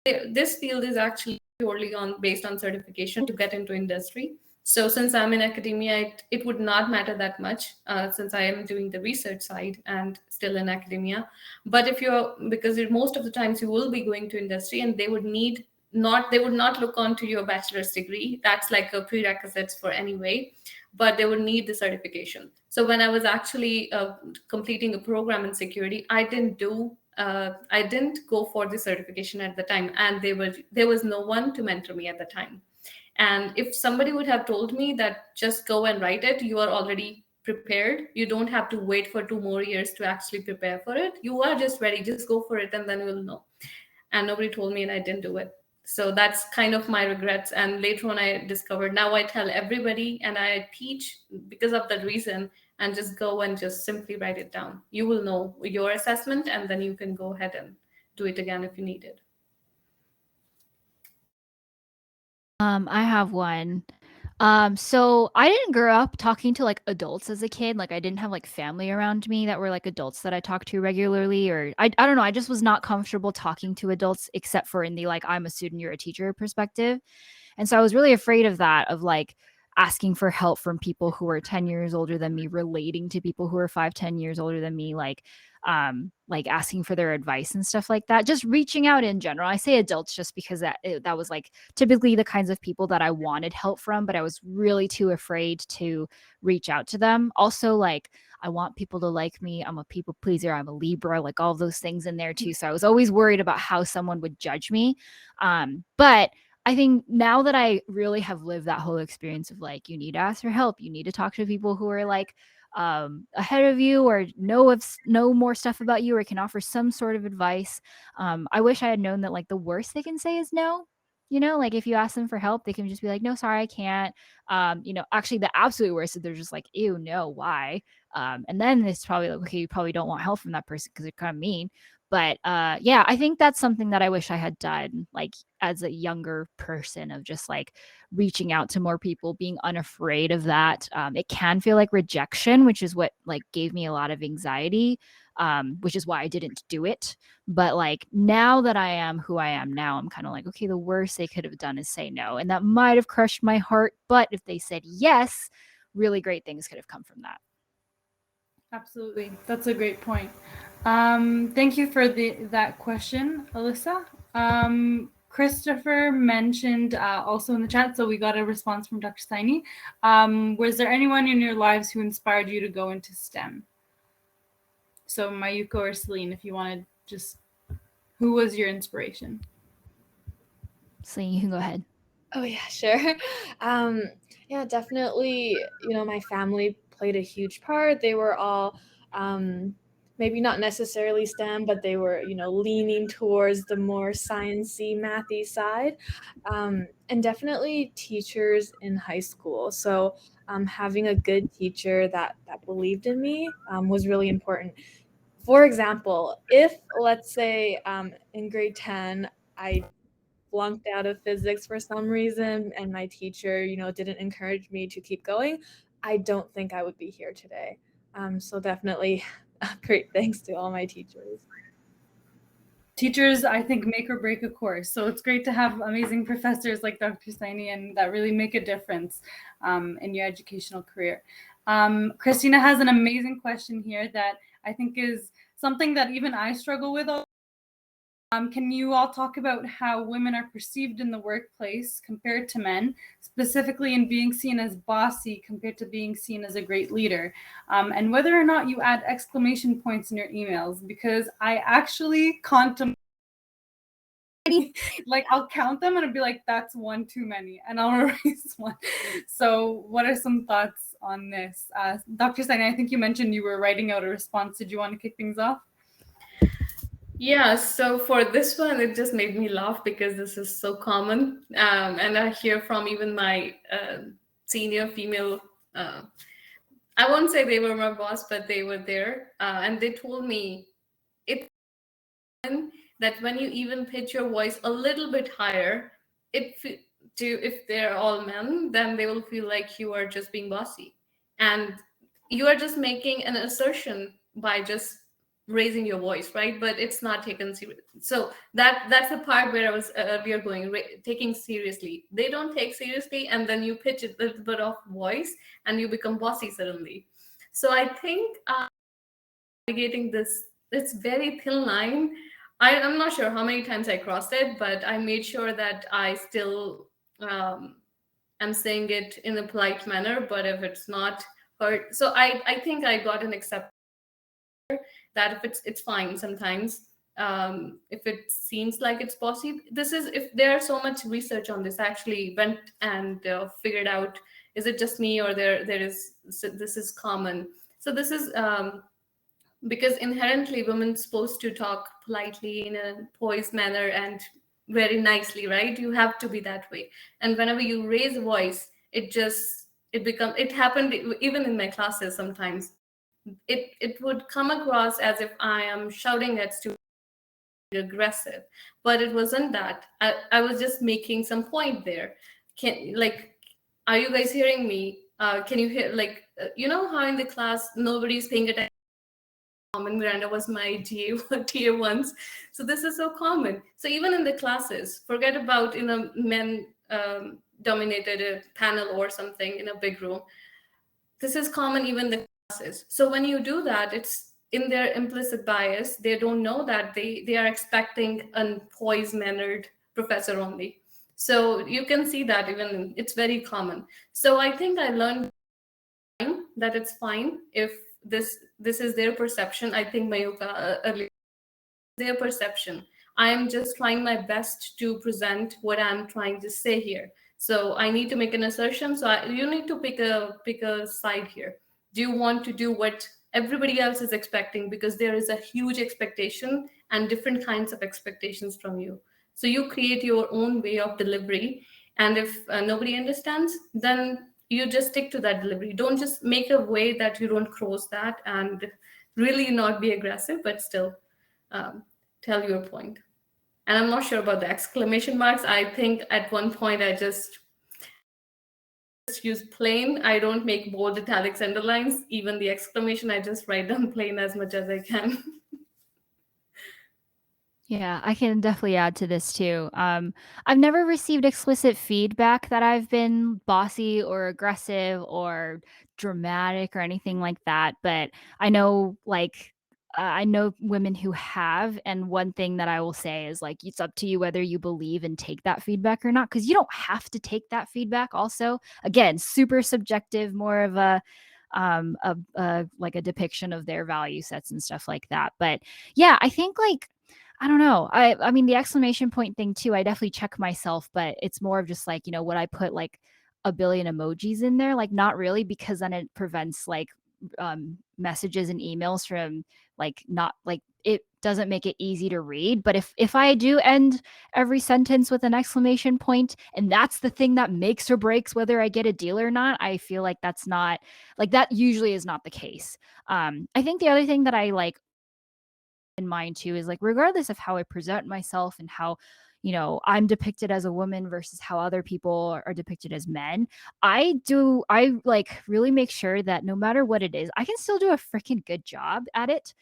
This field is actually purely based on certification to get into industry. So since I'm in academia, it would not matter that much since I am doing the research side and still in academia. But because most of the times you will be going to industry, and they would not look onto your bachelor's degree. That's like a prerequisite for anyway, but they would need the certification. So when I was actually completing a program in security, I didn't go for the certification at the time, and there was no one to mentor me at the time. And if somebody would have told me that just go and write it, you are already prepared. You don't have to wait for 2 more years to actually prepare for it. You are just ready, just go for it, and then you'll know. And nobody told me, and I didn't do it. So that's kind of my regrets. And later on, I discovered, now I tell everybody, and I teach because of that reason, and just go and just simply write it down. You will know your assessment, and then you can go ahead and do it again if you need it.
I have one. So I didn't grow up talking to like adults as a kid. Like I didn't have like family around me that were like adults that I talked to regularly, or I don't know. I just was not comfortable talking to adults except for in the like, I'm a student, you're a teacher perspective. And so I was really afraid of that, of like asking for help from people who were 10 years older than me, relating to people who are 5-10 years older than me, like asking for their advice and stuff like that. Just reaching out in general. I say adults just because that was like typically the kinds of people that I wanted help from, but I was really too afraid to reach out to them. Also, like I want people to like me. I'm a people pleaser. I'm a Libra, like all those things in there too. So I was always worried about how someone would judge me. But I think now that I really have lived that whole experience of like, you need to ask for help, you need to talk to people who are like ahead of you, or know more stuff about you, or can offer some sort of advice. I wish I had known that like the worst they can say is no. You know, like if you ask them for help, they can just be like, no, sorry, I can't. You know, actually the absolute worst is they're just like, ew, no, why? And then it's probably like, okay, you probably don't want help from that person because they're kind of mean. But yeah, I think that's something that I wish I had done, like as a younger person, of just like reaching out to more people, being unafraid of that. It can feel like rejection, which is what like gave me a lot of anxiety, which is why I didn't do it. But like now that I am who I am now, I'm kind of like, okay, the worst they could have done is say no. And that might have crushed my heart. But if they said yes, really great things could have come from that.
Absolutely. That's a great point. Thank you for that question, Alyssa. Christopher mentioned also in the chat, so we got a response from Dr. Saini. Was there anyone in your lives who inspired you to go into STEM? So Mayuko or Celine, if you wanted, just who was your inspiration?
Celine, you can go ahead.
Oh yeah, sure. Yeah, definitely. My family played a huge part. They were all maybe not necessarily STEM, but they were, leaning towards the more sciencey, mathy side, and definitely teachers in high school. So having a good teacher that believed in me was really important. For example, if let's say in grade 10, I flunked out of physics for some reason and my teacher, didn't encourage me to keep going, I don't think I would be here today. So definitely great thanks to all my teachers.
Teachers, I think, make or break a course. So it's great to have amazing professors like Dr. Saini and that really make a difference in your educational career. Christina has an amazing question here that I think is something that even I struggle with. Can you all talk about how women are perceived in the workplace compared to men, specifically in being seen as bossy compared to being seen as a great leader, and whether or not you add exclamation points in your emails? Because I actually contemplate, like I'll count them and I'll be like, that's one too many, and I'll erase one. So what are some thoughts on this? Dr. Saini, I think you mentioned you were writing out a response. Did you want to kick things off?
Yeah, so for this one, it just made me laugh because this is so common. And I hear from even my senior female, I won't say they were my boss, but they were there. And they told me it that when you even pitch your voice a little bit higher, if they're all men, then they will feel like you are just being bossy. And you are just making an assertion by just raising your voice, right? But it's not taken seriously. So that's the part where we are going taking seriously. They don't take seriously, and then you pitch a little bit of voice, and you become bossy suddenly. So I think navigating this, it's very thin line. I'm not sure how many times I crossed it, but I made sure that I still am saying it in a polite manner. But if it's not hurt, so I think I got an acceptance that if it's fine sometimes. If it seems like it's bossy, this is if there's so much research on this. I actually went and figured out, is it just me or there is, so this is common. So this is because inherently women's supposed to talk politely in a poised manner and very nicely, right? You have to be that way. And whenever you raise a voice, it happened even in my classes sometimes. It would come across as if I am shouting at students, aggressive, but it wasn't that. I was just making some point there. Are you guys hearing me? Can you hear, you know how in the class nobody's paying attention? And Miranda was my TA once. So this is so common. So even in the classes, forget about in a men dominated panel or something in a big room. This is common even in the classes. So when you do that, it's in their implicit bias. They don't know that they are expecting a poised mannered professor only. So you can see that even it's very common. So I think I learned that it's fine if this is their perception. I think Mayuko earlier, their perception. I'm just trying my best to present what I'm trying to say here. So I need to make an assertion. So you need to pick a side here. Do you want to do what everybody else is expecting? Because there is a huge expectation and different kinds of expectations from you. So you create your own way of delivery. And if nobody understands, then you just stick to that delivery. Don't just make a way that you don't cross that, and really not be aggressive, but still tell your point. And I'm not sure about the exclamation marks. I think at one point I just use plain. I don't make bold, italics, underlines. Even the exclamation, I just write down plain as much as I can.
Yeah, I can definitely add to this too. I've never received explicit feedback that I've been bossy or aggressive or dramatic or anything like that, but I know I know women who have, and one thing that I will say is like it's up to you whether you believe and take that feedback or not, because you don't have to take that feedback. Also, again, super subjective, more of a like a depiction of their value sets and stuff like that. But yeah, I think like I don't know. I mean the exclamation point thing too, I definitely check myself, but it's more of just like, would I put like a billion emojis in there? Like not really, because then it prevents like messages and emails from like not like it doesn't make it easy to read. But if I do end every sentence with an exclamation point, and that's the thing that makes or breaks whether I get a deal or not, I feel like that's not like that usually is not the case. I think the other thing that I like in mind too is like regardless of how I present myself and how I'm depicted as a woman versus how other people are depicted as men, I like really make sure that no matter what it is, I can still do a freaking good job at it.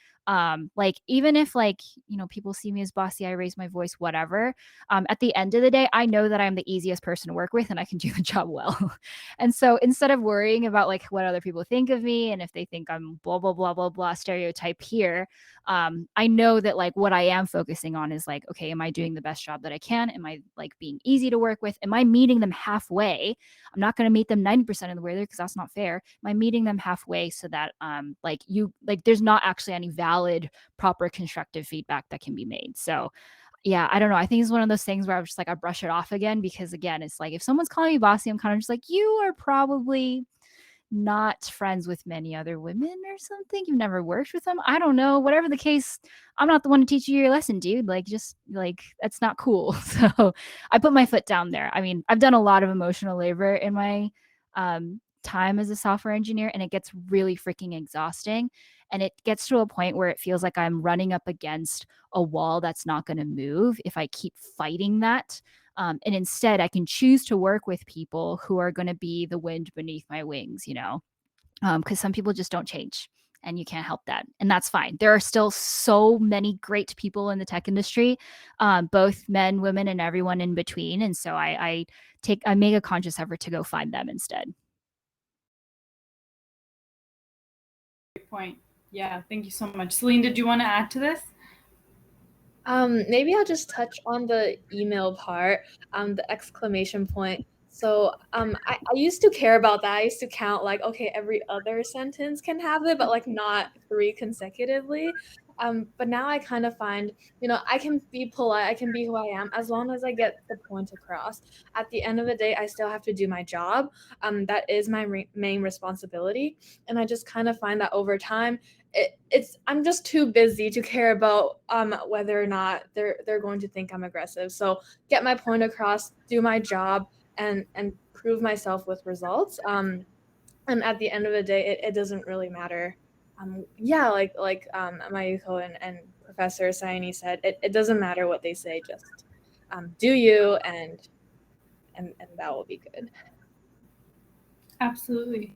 Like even if like people see me as bossy, I raise my voice, whatever, at the end of the day I know that I'm the easiest person to work with and I can do the job well. And so instead of worrying about like what other people think of me and if they think I'm blah blah blah blah blah stereotype here, I know that like what I am focusing on is like, okay, am I doing the best job that I can? Am I like being easy to work with? Am I meeting them halfway? I'm not going to meet them 90% of the way there because that's not fair. Am I meeting them halfway so that there's not actually any valid, proper constructive feedback that can be made? So yeah, I don't know. I think it's one of those things where I'm just like, I brush it off again, because again, it's like if someone's calling me bossy, I'm kind of just like, you are probably not friends with many other women or something. You've never worked with them. I don't know. Whatever the case, I'm not the one to teach you your lesson, dude. Like, just like, that's not cool. So I put my foot down there. I mean, I've done a lot of emotional labor in my time as a software engineer, and it gets really freaking exhausting. And it gets to a point where it feels like I'm running up against a wall that's not going to move if I keep fighting that. And instead, I can choose to work with people who are going to be the wind beneath my wings, because some people just don't change and you can't help that. And that's fine. There are still so many great people in the tech industry, both men, women, and everyone in between. And so I make a conscious effort to go find them instead.
Great point. Yeah, thank you so much. Celine, did you want to add to this?
Maybe I'll just touch on the email part, the exclamation point. So I used to care about that. I used to count like, okay, every other sentence can have it, but like not 3 consecutively. But now I kind of find, I can be polite, I can be who I am, as long as I get the point across. At the end of the day, I still have to do my job. That is my main responsibility. And I just kind of find that over time, I'm just too busy to care about whether or not they're going to think I'm aggressive. So get my point across, do my job, and prove myself with results. And at the end of the day, it doesn't really matter. Like Mayuko and Professor Saini said, it doesn't matter what they say, just do you, and that will be good.
Absolutely.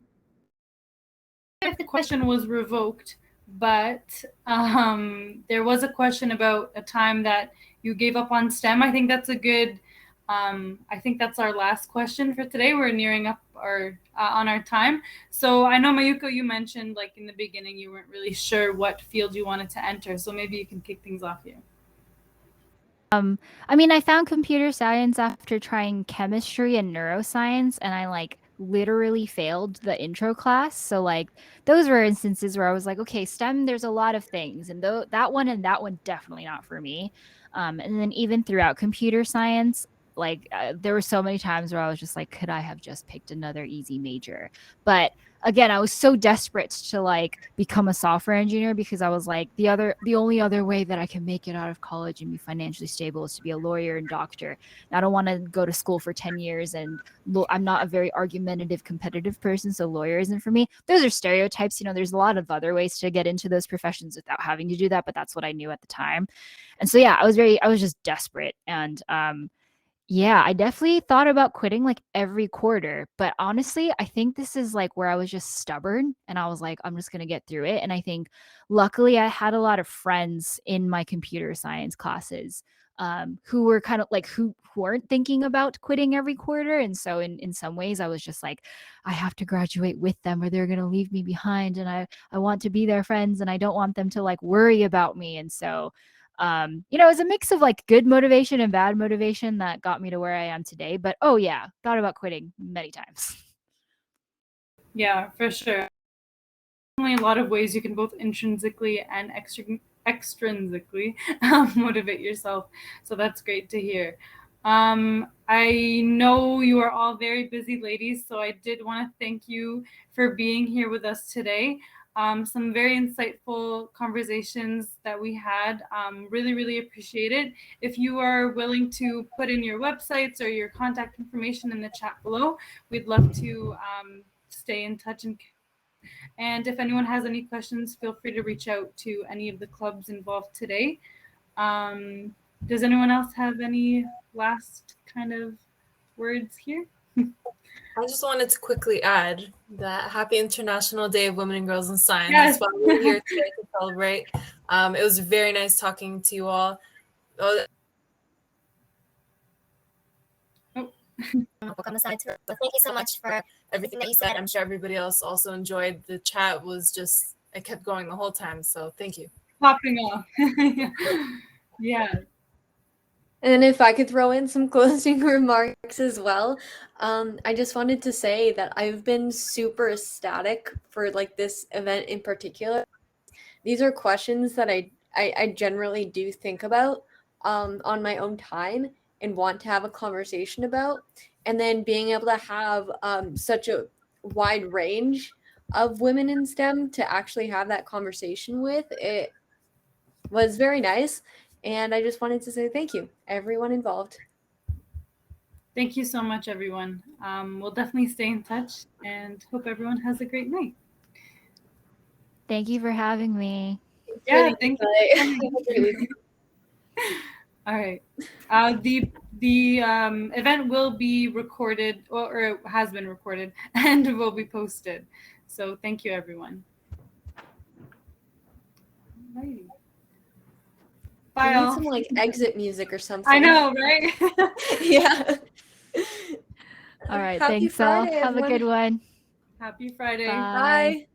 If the question was revoked, but there was a question about a time that you gave up on STEM. I think that's a good, I think that's our last question for today. We're nearing up on our time. So I know, Mayuko, you mentioned like in the beginning, you weren't really sure what field you wanted to enter. So maybe you can kick things off here.
I mean, I found computer science after trying chemistry and neuroscience, and I like literally failed the intro class. So like those were instances where I was like, okay, STEM, there's a lot of things, and that one definitely not for me. And then even throughout computer science, Like there were so many times where I was just like, could I have just picked another easy major? But again, I was so desperate to like become a software engineer because I was like, the only other way that I can make it out of college and be financially stable is to be a lawyer and doctor. And I don't want to go to school for 10 years, and I'm not a very argumentative, competitive person, so lawyer isn't for me. Those are stereotypes. You know, there's a lot of other ways to get into those professions without having to do that, but that's what I knew at the time. And so yeah, I was just desperate. And yeah, I definitely thought about quitting like every quarter, but honestly, I think this is like where I was just stubborn and I was like, I'm just going to get through it. And I think luckily I had a lot of friends in my computer science classes who were kind of like, who weren't thinking about quitting every quarter. And so in some ways I was just like, I have to graduate with them or they're going to leave me behind. And I want to be their friends and I don't want them to like worry about me. And so you know, it was a mix of like good motivation and bad motivation that got me to where I am today. But oh yeah, thought about quitting many times.
Yeah, for sure. Only a lot of ways you can both intrinsically and extrinsically motivate yourself. So that's great to hear. I know you are all very busy ladies, so I did want to thank you for being here with us today. Some very insightful conversations that we had. Really, really appreciate it. If you are willing to put in your websites or your contact information in the chat below, we'd love to stay in touch. And if anyone has any questions, feel free to reach out to any of the clubs involved today. Does anyone else have any last kind of words here?
I just wanted to quickly add that Happy International Day of Women and Girls in Science.
Yes.
That's why we're here today to celebrate. It was very nice talking to you all. On the side too. But thank you so much for everything that you said. I'm sure everybody else also enjoyed. The chat was just, it kept going the whole time. So thank you.
Popping off. Yeah.
And if I could throw in some closing remarks as well, I just wanted to say that I've been super ecstatic for like this event in particular. These are questions that I generally do think about on my own time and want to have a conversation about. And then being able to have such a wide range of women in STEM to actually have that conversation with, it was very nice. And I just wanted to say thank you, everyone involved.
Thank you so much, everyone. We'll definitely stay in touch and hope everyone has a great night.
Thank you for having me.
Yeah, thank you. All right. The event will be recorded or has been recorded and will be posted. So thank you, everyone. Alrighty. Bye.
We need some like exit music or something.
I know, right?
Yeah.
All right.
Happy
Thanks
Friday,
all. Have
everyone.
a good one.
Happy Friday.
Bye.
Bye.